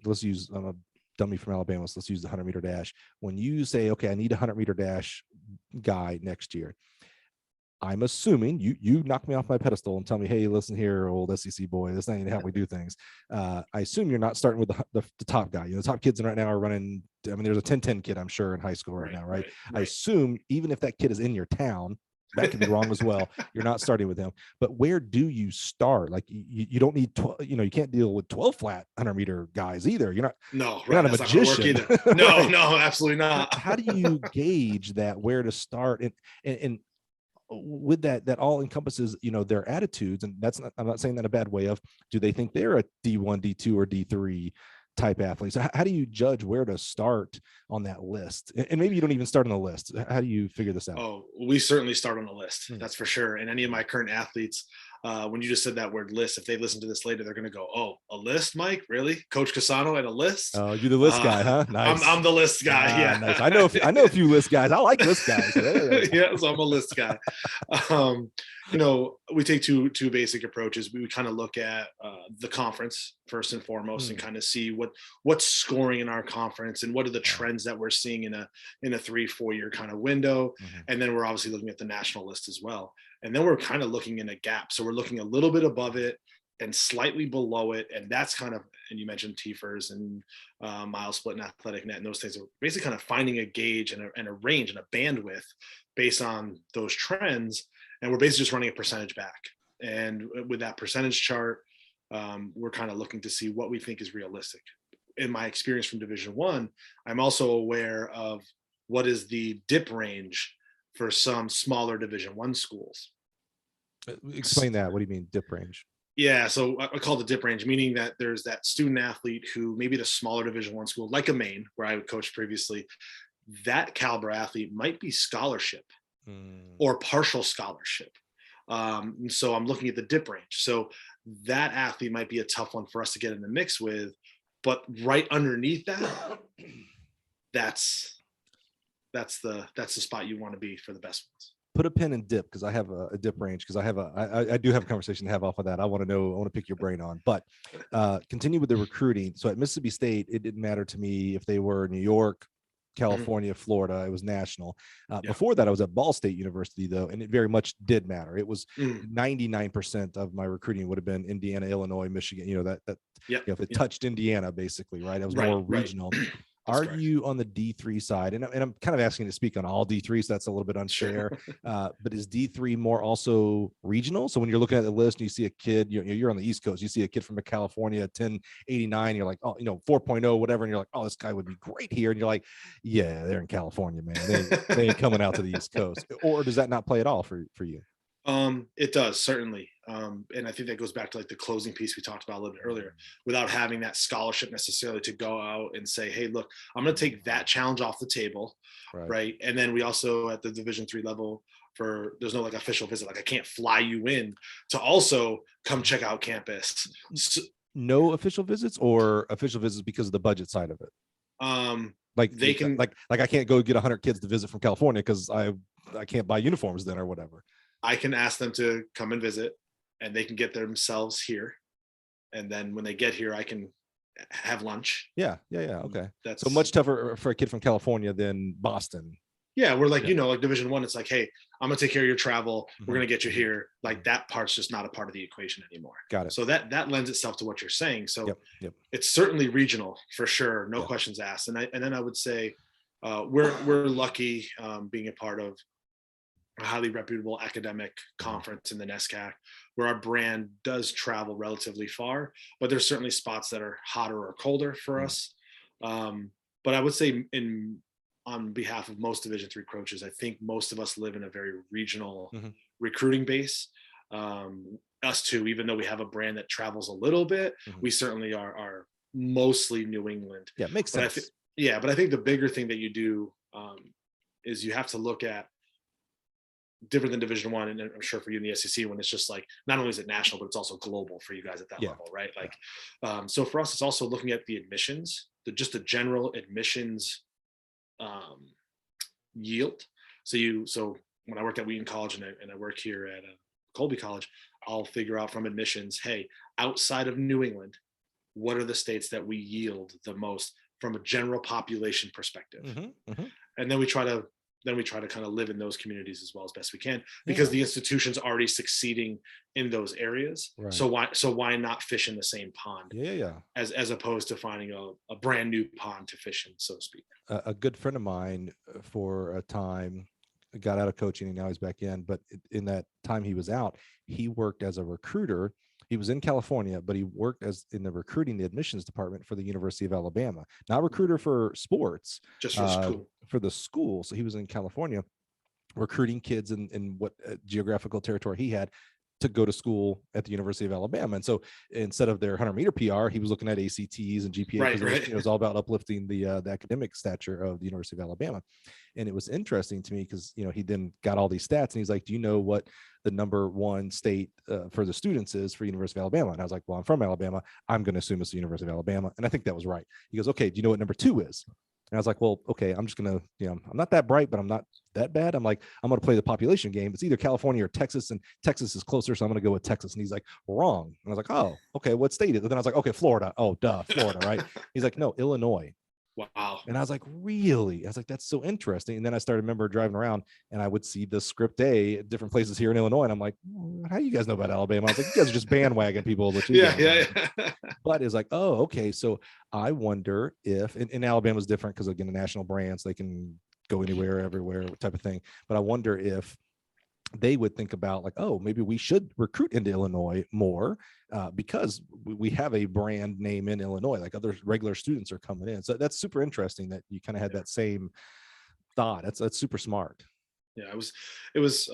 let's use, I'm a dummy from Alabama, so let's use the 100-meter dash. When you say, okay, I need a 100-meter dash guy next year, I'm assuming you knock me off my pedestal and tell me, hey, listen here, old SEC boy, this ain't how we do things. I assume you're not starting with the top guy. The top kids right now are running, there's a 10-10 kid, I'm sure, in high school right now, right? I assume even if that kid is in your town, that could be wrong as well, you're not starting with him. But where do you start? Like, you don't need 12, you can't deal with 12 flat 100-meter guys either. You're not a magician. No, no, absolutely not. How do you gauge that, where to start? And with that all encompasses, their attitudes. And I'm not saying that in a bad way of, do they think they're a D1, D2, or D3 type athlete? So how do you judge where to start on that list? And maybe you don't even start on the list. How do you figure this out? Oh, we certainly start on the list. That's for sure. And any of my current athletes, when you just said that word list, if they listen to this later, they're going to go, "Oh, a list, Mike? Really? Coach Cusano and a list?" Oh, you're the list guy, huh? Nice. I'm the list guy. Yeah, nice. I know a few list guys. I like list guys. Yeah, so I'm a list guy. We take two basic approaches. We kind of look at the conference first and foremost, and kind of see what's scoring in our conference and what are the trends that we're seeing in a 3-4 year kind of window. And then we're obviously looking at the national list as well. And then we're kind of looking in a gap. So we're looking a little bit above it and slightly below it. And that's kind of, and you mentioned TFERs and mile split and athletic net, and those things are basically kind of finding a gauge and a range and a bandwidth based on those trends. And we're basically just running a percentage back. And with that percentage chart, we're kind of looking to see what we think is realistic. In my experience from Division I, I'm also aware of what is the dip range for some smaller Division I schools. Explain that. What do you mean dip range? Yeah, so I call it the dip range, meaning that there's that student athlete who maybe at a smaller Division I school, like a Maine, where I coached previously, that caliber athlete might be scholarship or partial scholarship. And so I'm looking at the dip range. So that athlete might be a tough one for us to get in the mix with, but right underneath that, that's the spot you want to be for the best ones. Put a pin in dip, because I have a dip range, because I do have a conversation to have off of that. I want to pick your brain on, but continue with the recruiting. So at Mississippi State, it didn't matter to me if they were New York, California, Florida. It was national. Before that, I was at Ball State University, though, and it very much did matter. It was 99% of my recruiting would have been Indiana, Illinois, Michigan. If it touched Indiana, basically, right? It was more regional. Are you on the D3 side? And I'm kind of asking you to speak on all D3s. So that's a little bit unfair. But is D3 more also regional? So when you're looking at the list and you see a kid, you're on the East Coast, you see a kid from California, 1089, you're like, oh, 4.0, whatever. And you're like, oh, this guy would be great here. And you're like, yeah, they're in California, man. They ain't coming out to the East Coast. Or does that not play at all for you? It does, certainly. And I think that goes back to like the closing piece we talked about a little bit earlier, without having that scholarship necessarily to go out and say, hey, look, I'm going to take that challenge off the table. Right. And then we also at the Division III level, there's no like official visit. Like I can't fly you in to also come check out campus. So, no official visits, or official visits because of the budget side of it? Like they can, like I can't go get 100 kids to visit from California because I can't buy uniforms then or whatever. I can ask them to come and visit, and they can get themselves here. And then when they get here, I can have lunch. Yeah. Okay. That's so much tougher for a kid from California than Boston. Yeah. We're like, like Division I, it's like, hey, I'm going to take care of your travel. We're going to get you here. Like that part's just not a part of the equation anymore. Got it. So that lends itself to what you're saying. So yep. It's certainly regional for sure. No questions asked. And then I would say we're lucky being a part of a highly reputable academic conference in the NESCAC, where our brand does travel relatively far, but there's certainly spots that are hotter or colder for us. But I would say on behalf of most Division III coaches, I think most of us live in a very regional recruiting base. Us too, even though we have a brand that travels a little bit, we certainly are mostly New England. Yeah, makes sense. But I think the bigger thing that you do is you have to look at different than Division I, and I'm sure for you in the SEC, when it's just like, not only is it national, but it's also global for you guys at that level, right? Like, so for us, it's also looking at the admissions, just the general admissions yield. So when I worked at Wheaton College and I work here at Colby College, I'll figure out from admissions, hey, outside of New England, what are the states that we yield the most from a general population perspective? And then we try to kind of live in those communities as well as best we can, because the institution's already succeeding in those areas. Right. So why not fish in the same pond? As opposed to finding a brand new pond to fish in, so to speak. A good friend of mine for a time got out of coaching and now he's back in, but in that time he was out, he worked as a recruiter. He was in California, but he worked in the admissions department for the University of Alabama, not recruiter for sports, just for school. For the school. So he was in California, recruiting kids in what geographical territory he had to go to school at the University of Alabama. And so instead of their 100-meter PR, he was looking at ACTs and GPA, because it was all about uplifting the academic stature of the University of Alabama. And it was interesting to me because, he then got all these stats and he's like, do you know what the number one state for the students is for University of Alabama? And I was like, well, I'm from Alabama. I'm going to assume it's the University of Alabama. And I think that was right. He goes, okay, do you know what number 2 is? And I was like, well, okay, I'm just going to, I'm not that bright, but I'm not that bad. I'm like, I'm going to play the population game. It's either California or Texas, and Texas is closer. So I'm going to go with Texas. And he's like, wrong. And I was like, oh, okay, what state is it? And then I was like, okay, Florida. Oh, duh, Florida, right? He's like, no, Illinois. Wow. And I was like, really? I was like, that's so interesting. And then I started remember driving around and I would see the script A at different places here in Illinois. And I'm like, how do you guys know about Alabama? I was like, you guys are just bandwagon people. Yeah. But it's like, oh, okay. So I wonder if, and Alabama's different because, again, the national brands, they can go anywhere, everywhere type of thing. But I wonder if they would think about like, oh, maybe we should recruit into Illinois more because we have a brand name in Illinois, like other regular students are coming in. So that's super interesting that you kind of had that same thought. That's super smart. Yeah, it was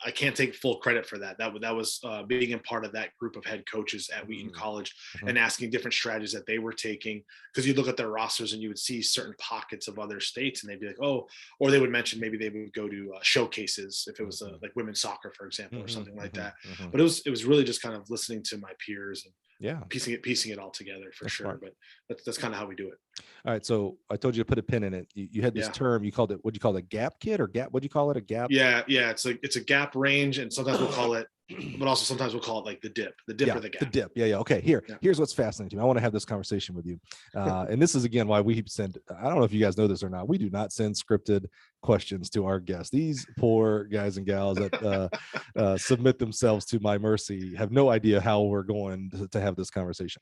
I can't take full credit for that. That was being a part of that group of head coaches at Wheaton College and asking different strategies that they were taking, because you look at their rosters and you would see certain pockets of other states and they'd be like, oh, or they would mention maybe they would go to showcases if it was like women's soccer, for example, or something like that. But it was really just kind of listening to my peers and piecing it all together for sure. Smart. But that's kind of how we do it. All right. So I told you to put a pin in it. You had this term, you called it, what'd you call it? Gap kid or gap? What'd you call it? A gap? Yeah. It's a gap range. And sometimes we'll call it, but also sometimes we'll call it like the dip or the gap. The dip. Yeah. Okay. Here's what's fascinating to me. I want to have this conversation with you. And this is, again, why we send, I don't know if you guys know this or not, we do not send scripted questions to our guests. These poor guys and gals that submit themselves to my mercy have no idea how we're going to have this conversation.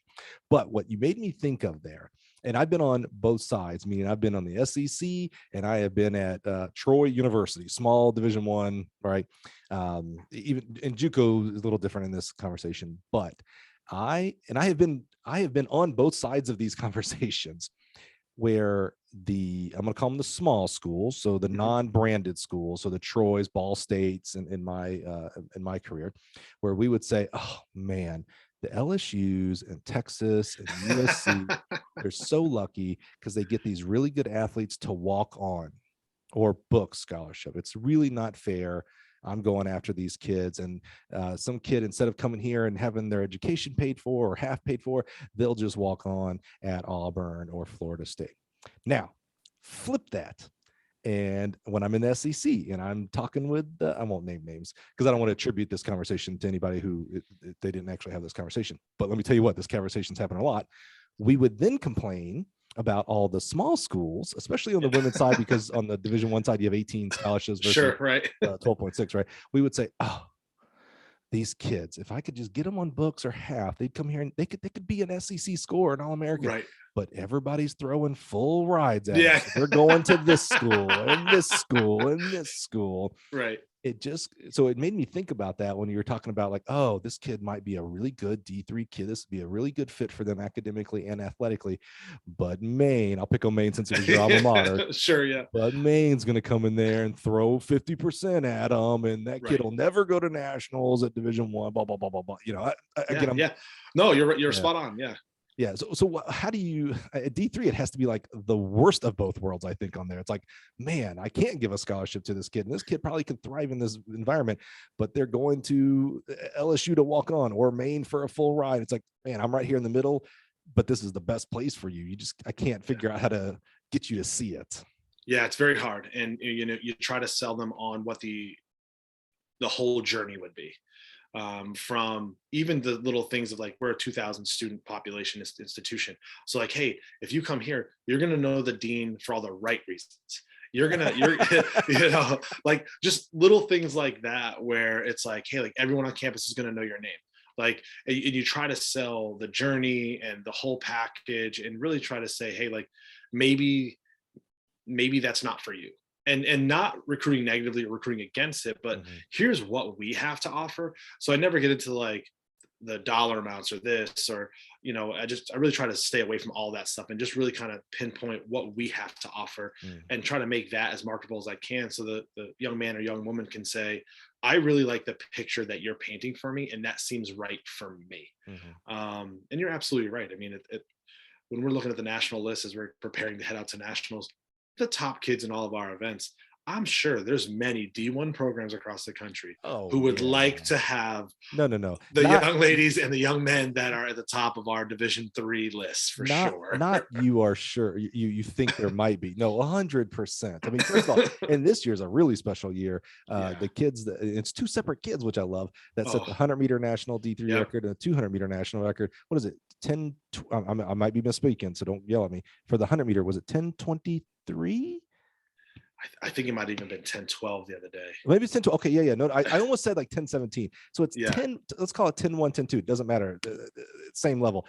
But what you made me think of there, and I've been on both sides, meaning I've been on the SEC and I have been at Troy University, small Division I, right? Even in JUCO is a little different in this conversation, but I have been on both sides of these conversations where I'm going to call them the small schools, so the non-branded schools, so the Troys, Ball States, in my career, where we would say, oh man, the LSUs and Texas and USC, they're so lucky because they get these really good athletes to walk on or book scholarship. It's really not fair. I'm going after these kids, and some kid, instead of coming here and having their education paid for or half paid for, they'll just walk on at Auburn or Florida State. Now, flip that. And when I'm in the SEC and I'm talking with, I won't name names because I don't want to attribute this conversation to anybody who they didn't actually have this conversation. But let me tell you what, this conversation's happened a lot. We would then complain about all the small schools, especially on the women's side, because on the Division I side, you have 18 scholarships versus 12.6, right? We would say, oh, these kids, if I could just get them on books or half, they'd come here and they could be an SEC score, an All-American. Right. But everybody's throwing full rides at us. They're going to this school and this school and this school. Right. So it made me think about that when you were talking about like, oh, this kid might be a really good D3 kid. This would be a really good fit for them academically and athletically. But Maine, I'll pick on Maine since it was your alma mater. Sure, yeah. But Maine's going to come in there and throw 50% at them, and that kid will never go to nationals at Division I. Blah blah blah blah blah. No, you're spot on. Yeah. Yeah. So how do you at D3? It has to be like the worst of both worlds, I think, on there. It's like, man, I can't give a scholarship to this kid, and this kid probably could thrive in this environment, but they're going to LSU to walk on or Maine for a full ride. It's like, man, I'm right here in the middle, but this is the best place for you. I can't figure out how to get you to see it. Yeah, it's very hard, and you try to sell them on what the whole journey would be. From even the little things of like, we're a 2,000 student population institution. So like, hey, if you come here, you're going to know the dean for all the right reasons. You're like just little things like that, where it's like, hey, like everyone on campus is going to know your name. Like, and you try to sell the journey and the whole package and really try to say, hey, like maybe that's not for you. And not recruiting negatively or recruiting against it, but here's what we have to offer. So I never get into like the dollar amounts or this, or, I really try to stay away from all that stuff and just really kind of pinpoint what we have to offer and try to make that as marketable as I can. So the young man or young woman can say, I really like the picture that you're painting for me, and that seems right for me. And you're absolutely right. I mean, when we're looking at the national list as we're preparing to head out to nationals, the top kids in all of our events, I'm sure there's many D1 programs across the country who would like to have no young ladies and the young men that are at the top of our Division III lists for sure. Not you are sure. You think there might be. No, 100%. I mean, first of all, and this year's a really special year. The kids, it's two separate kids, which I love, that set the 100-meter national D3 record and the 200-meter national record. What is it? 10, I might be misspeaking, so don't yell at me. For the 100-meter, was it 10:23? I think it might have even been 10:12 the other day. Maybe it's 10:12. Okay, yeah. No, I almost said like 10:17. So it's 10. Let's call it 10:1, 10:2. It doesn't matter. Same level.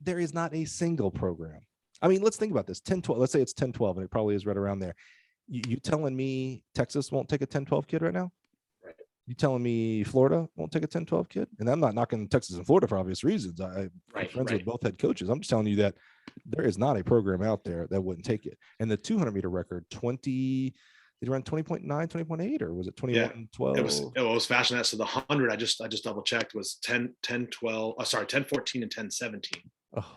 There is not a single program. I mean, let's think about this. 10:12. Let's say it's 10:12, and it probably is right around there. You telling me Texas won't take a 10:12 kid right now? Right. You telling me Florida won't take a 10:12 kid? And I'm not knocking Texas and Florida for obvious reasons. I'm friends with both head coaches. I'm just telling you that there is not a program out there that wouldn't take it. And the 200-meter record, did it run 20.9, 20.8, or was it 21:12? It was faster than that. So the 100, I just double checked, was 10:14 and 10:17. Oh.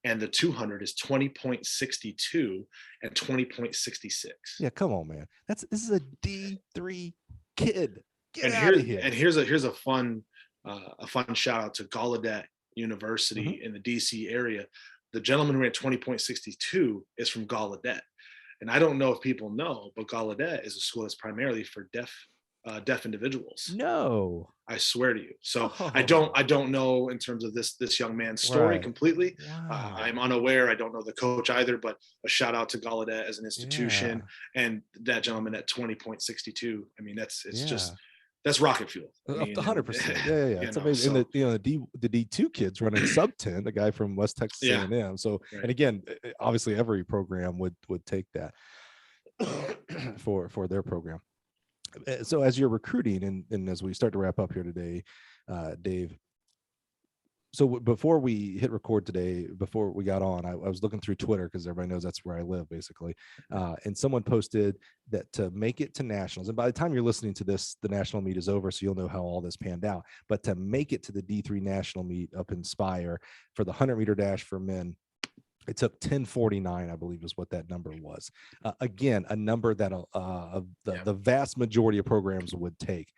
And the 200 is 20.62 and 20.66. Yeah, come on, man. This is a D3 kid. Get and out of here. And here's a fun shout out to Gallaudet University in the DC area. The gentleman who ran 20.62 is from Gallaudet. And I don't know if people know, but Gallaudet is a school that's primarily for deaf individuals. No, I swear to you. So I don't know in terms of this young man's story completely. Wow. I'm unaware. I don't know the coach either, but a shout out to Gallaudet as an institution and that gentleman at 20.62. I mean, that's rocket fuel. I mean, 100%. Yeah. It's amazing. So, and the D2 kids running sub 10, the guy from West Texas A&M. So, and again, obviously every program would take that for their program. So as you're recruiting and as we start to wrap up here today, Dave, so before we hit record today, before we got on, I was looking through Twitter because everybody knows that's where I live basically. And someone posted that to make it to nationals, and by the time you're listening to this, the national meet is over, so you'll know how all this panned out. But to make it to the D3 national meet up in Spire for the 100-meter dash for men, it took 10:49, I believe is what that number was. Again, a number that the vast majority of programs would take.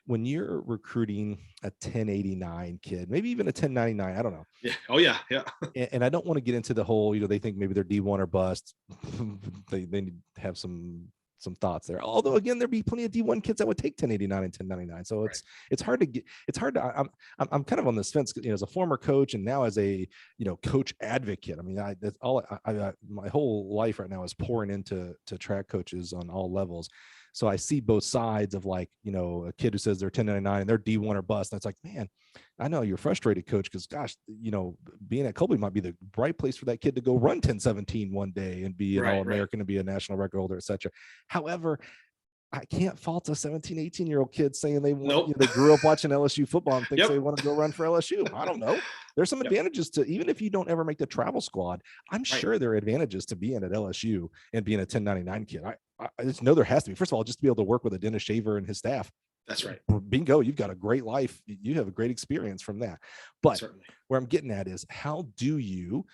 When you're recruiting a 1089 kid, maybe even a 1099, I don't know. Yeah. Oh yeah. Yeah. And I don't want to get into the whole, they think maybe they're D1 or bust. they need to have some thoughts there. Although again, there'd be plenty of D1 kids that would take 1089 and 1099. So I'm kind of on this fence, as a former coach and now as a, coach advocate. I mean, that's all my whole life right now is pouring into track coaches on all levels. So I see both sides of a kid who says they're 1099 and they're D1 or bust. And it's like, man, I know you're frustrated, coach, because gosh, being at Colby might be the right place for that kid to go run 10:17 one day and be an All-American and be a national record holder, et cetera. However, I can't fault a 17, 18-year-old kid saying they want, they grew up watching LSU football and thinks they want to go run for LSU. I don't know. There's some advantages to, even if you don't ever make the travel squad, I'm sure there are advantages to being at LSU and being a 1099 kid. I just know there has to be. First of all, just to be able to work with a Dennis Shaver and his staff. That's right. Bingo. You've got a great life. You have a great experience from that. But where I'm getting at is, how do you,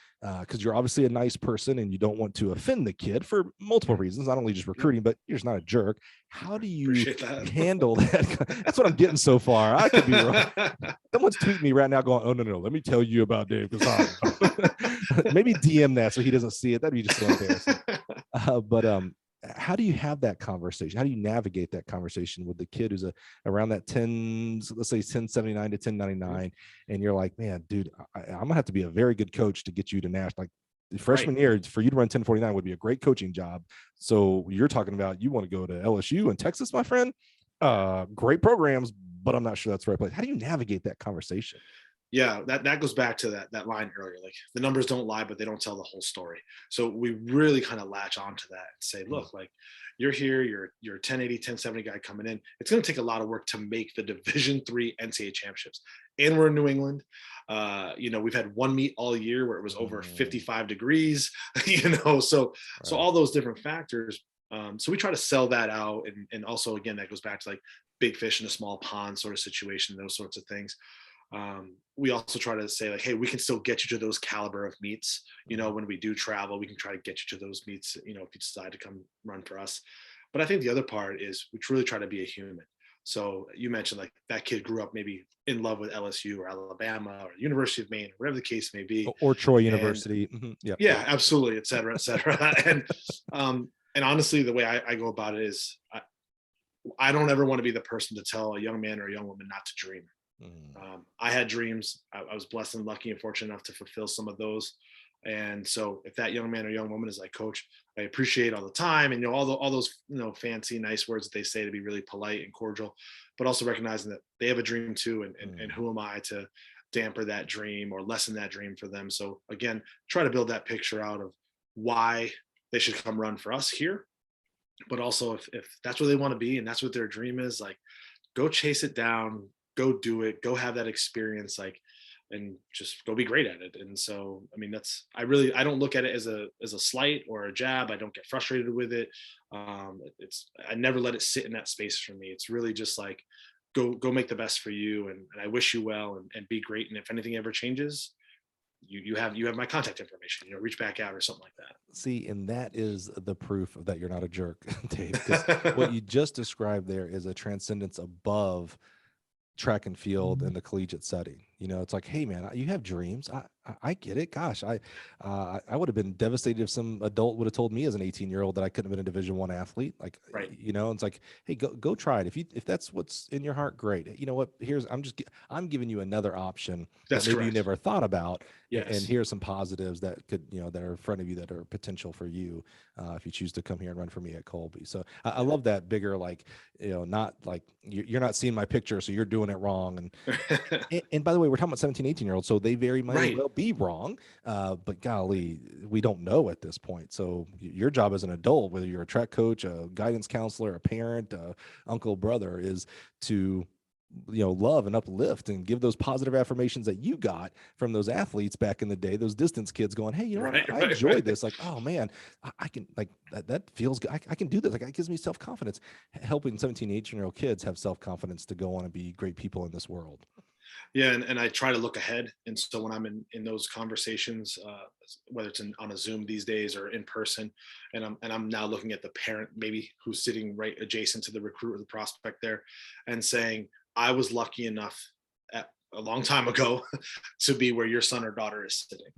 because you're obviously a nice person and you don't want to offend the kid for multiple reasons, not only just recruiting, but you're just not a jerk. How do you handle that? That's what I'm getting so far. I could be wrong. Someone's tweeting me right now going, oh, no, let me tell you about Dave Cusano. Maybe DM that so he doesn't see it. That'd be just so embarrassing. But how do you have that conversation? How do you navigate that conversation with the kid who's around that 10, let's say 1079 to 1099, and you're like, man, dude, I'm gonna have to be a very good coach to get you to national. Like the freshman year, for you to run 1049 would be a great coaching job. So you're talking about you want to go to LSU and Texas, my friend. Great programs, but I'm not sure that's the right place. How do you navigate that conversation? Yeah, that goes back to that line earlier, like the numbers don't lie, but they don't tell the whole story. So we really kind of latch onto that and say, look, like you're here, you're a 1080, 1070 guy coming in. It's going to take a lot of work to make the Division III NCAA championships. and we're in New England. We've had one meet all year where it was over 55 degrees, so all those different factors. So we try to sell that out. And also, again, that goes back to like big fish in a small pond sort of situation, those sorts of things. We also try to say like, hey, we can still get you to those caliber of meets. When we do travel, we can try to get you to those meets, if you decide to come run for us. But I think the other part is we truly try to be a human. So you mentioned like that kid grew up maybe in love with LSU or Alabama or University of Maine, whatever the case may be. Or Troy University. Yeah, absolutely, et cetera, et cetera. And honestly, the way I go about it is I don't ever want to be the person to tell a young man or a young woman not to dream. I had dreams. I was blessed and lucky and fortunate enough to fulfill some of those. And so if that young man or young woman is like, coach, I appreciate all the time and all those fancy nice words that they say to be really polite and cordial, but also recognizing that they have a dream too, and who am I to damper that dream or lessen that dream for them. So again, try to build that picture out of why they should come run for us here, but also if that's where they want to be and that's what their dream is, like, go chase it down, go do it, go have that experience, like, and just go be great at it. And so, I mean, I don't look at it as a slight or a jab. I don't get frustrated with it. I never let it sit in that space for me. It's really just like, go make the best for you. And I wish you well and be great. And if anything ever changes, you have my contact information, reach back out or something like that. See, and that is the proof that you're not a jerk, Dave, because what you just described there is a transcendence above track and field in the collegiate setting. It's like, hey man, you have dreams. I get it. Gosh, I would have been devastated if some adult would have told me as an 18-year-old that I couldn't have been a Division I athlete. Like, right. It's like, hey, go try it. If that's what's in your heart, great. You know what? I'm giving you another option that maybe correct. You never thought about. Yes. And here's some positives that could, that are in front of you that are potential for you if you choose to come here and run for me at Colby. So I love that bigger, like, not like you're not seeing my picture, so you're doing it wrong. And by the way, we're talking about 17, 18-year-olds, so they very might right. well be wrong. But golly, we don't know at this point. So your job as an adult, whether you're a track coach, a guidance counselor, a parent, uncle, brother, is to love and uplift and give those positive affirmations that you got from those athletes back in the day, those distance kids going, hey, I enjoyed this. Like, oh man, I can, like, that feels good. I can do this. Like, it gives me self-confidence. Helping 17, 18-year-old kids have self-confidence to go on and be great people in this world. Yeah. And I try to look ahead. And so when I'm in those conversations, whether it's on a Zoom these days or in person, and I'm now looking at the parent maybe who's sitting right adjacent to the recruit or the prospect there and saying, I was lucky enough a long time ago to be where your son or daughter is sitting.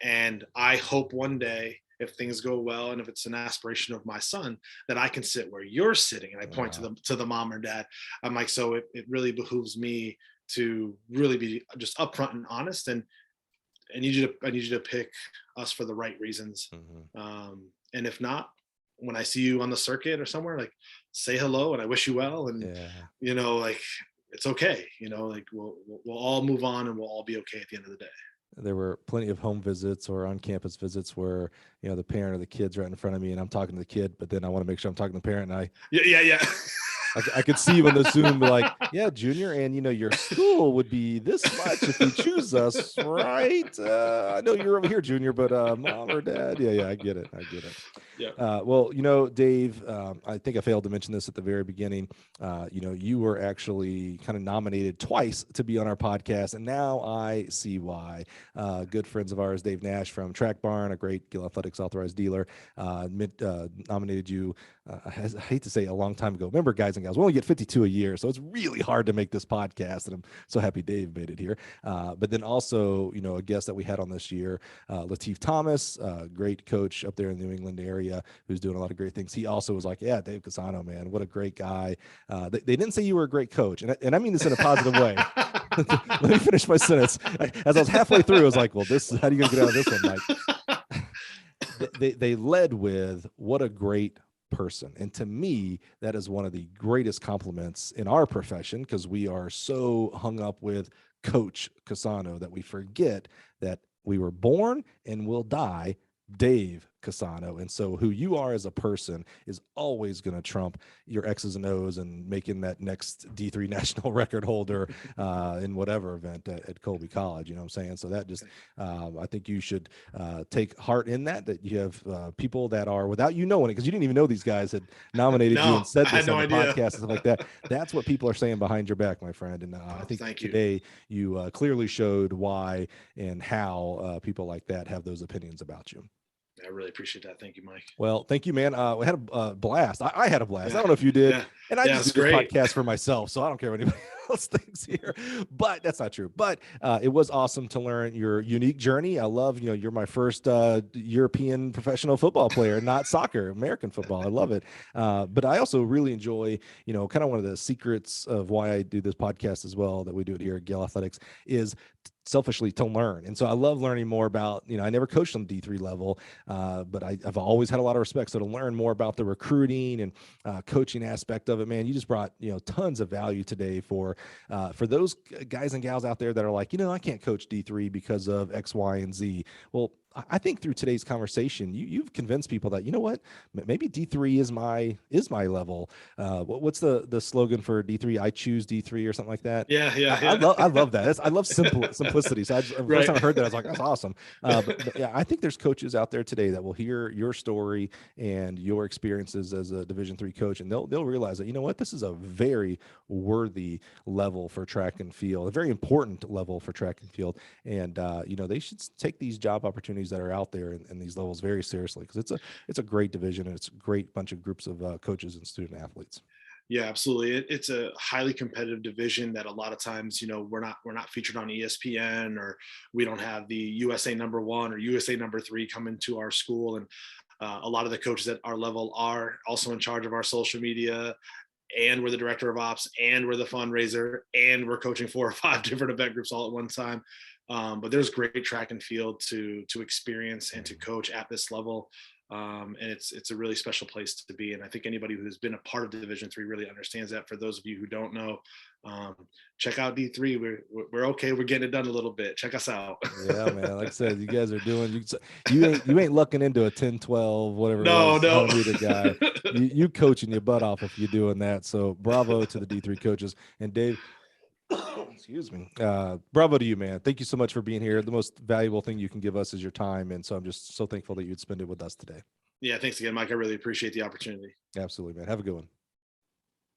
And I hope one day, if things go well, and if it's an aspiration of my son, that I can sit where you're sitting. And I point to the mom or dad. I'm like, so it really behooves me to really be just upfront and honest. And I need you to pick us for the right reasons. And if not, when I see you on the circuit or somewhere, like, say hello and I wish you well. And, like, it's okay. Like, we'll all move on and we'll all be okay at the end of the day. There were plenty of home visits or on-campus visits where, the parent or the kid's right in front of me and I'm talking to the kid, but then I want to make sure I'm talking to the parent. And Yeah. I could see you on the Zoom, like, yeah, Junior, and your school would be this much if you choose us, right? I know you're over here, Junior, but mom or dad, yeah, I get it. Yeah. Well, Dave, I think I failed to mention this at the very beginning. You were actually kind of nominated twice to be on our podcast, and now I see why. Good friends of ours, Dave Nash from Track Barn, a great Gill Athletics authorized dealer, nominated you. I hate to say a long time ago. Remember, guys and gals, we only get 52 a year, so it's really hard to make this podcast, and I'm so happy Dave made it here. But then also, a guest that we had on this year, Lateef Thomas, great coach up there in the New England area who's doing a lot of great things. He also was like, yeah, Dave Cusano, man, what a great guy. They didn't say you were a great coach, and I mean this in a positive way. Let me finish my sentence. As I was halfway through, I was like, well, how are you going to get out of this one, Mike? They led with, what a great person. And to me, that is one of the greatest compliments in our profession, because we are so hung up with Coach Cusano that we forget that we were born and will die Dave Cusano. And so who you are as a person is always going to trump your X's and O's and making that next D3 national record holder in whatever event at Colby College. You know what I'm saying? So that just, I think you should take heart in that you have people that are, without you knowing it, because you didn't even know these guys had nominated you and said I had this no on the idea. podcast and stuff like that. That's what people are saying behind your back, my friend. And I think today you clearly showed why and how people like that have those opinions about you. I really appreciate that. Thank you, Mike. Well, thank you, man. We had a blast. I had a blast. I don't know if you did. And I just do this podcast for myself, so I don't care what anybody else thinks here. But that's not true. But it was awesome to learn your unique journey. I love, you're my first European professional football player, not soccer, American football. I love it. But I also really enjoy, kind of one of the secrets of why I do this podcast as well, that we do it here at Gale Athletics, is selfishly to learn. And so I love learning more about, I never coached on the D3 level, but I've always had a lot of respect. So to learn more about the recruiting and coaching aspect of it, man, you just brought, tons of value today for those guys and gals out there that are like, I can't coach D3 because of X, Y, and Z. Well, I think through today's conversation, you've convinced people that, maybe D3 is my level. What's the slogan for D3? I choose D3 or something like that. Yeah. I love that. I love simplicity. So the first time I heard that, I was like, that's awesome. But yeah, I think there's coaches out there today that will hear your story and your experiences as a Division III coach, and they'll realize that, this is a very worthy level for track and field, a very important level for track and field. And, they should take these job opportunities that are out there in these levels very seriously, because it's a great division, and it's a great bunch of groups of coaches and student athletes. Yeah, absolutely. It's a highly competitive division that a lot of times, we're not featured on ESPN, or we don't have the USA number 1 or USA number 3 come into our school. And a lot of the coaches at our level are also in charge of our social media, and we're the director of ops, and we're the fundraiser, and we're coaching 4 or 5 different event groups all at one time. But there's great track and field to experience and to coach at this level. And it's a really special place to be. And I think anybody who's been a part of Division III really understands that. For those of you who don't know, check out D3. We're okay. We're getting it done a little bit. Check us out. Yeah, man. Like I said, you guys are doing, you ain't looking into a 10, 12, whatever. No. 100 meter guy. You coaching your butt off if you're doing that. So bravo to the D3 coaches. And Dave, excuse me. Bravo to you, man. Thank you so much for being here. The most valuable thing you can give us is your time. And so I'm just so thankful that you'd spend it with us today. Yeah. Thanks again, Mike. I really appreciate the opportunity. Absolutely, man. Have a good one.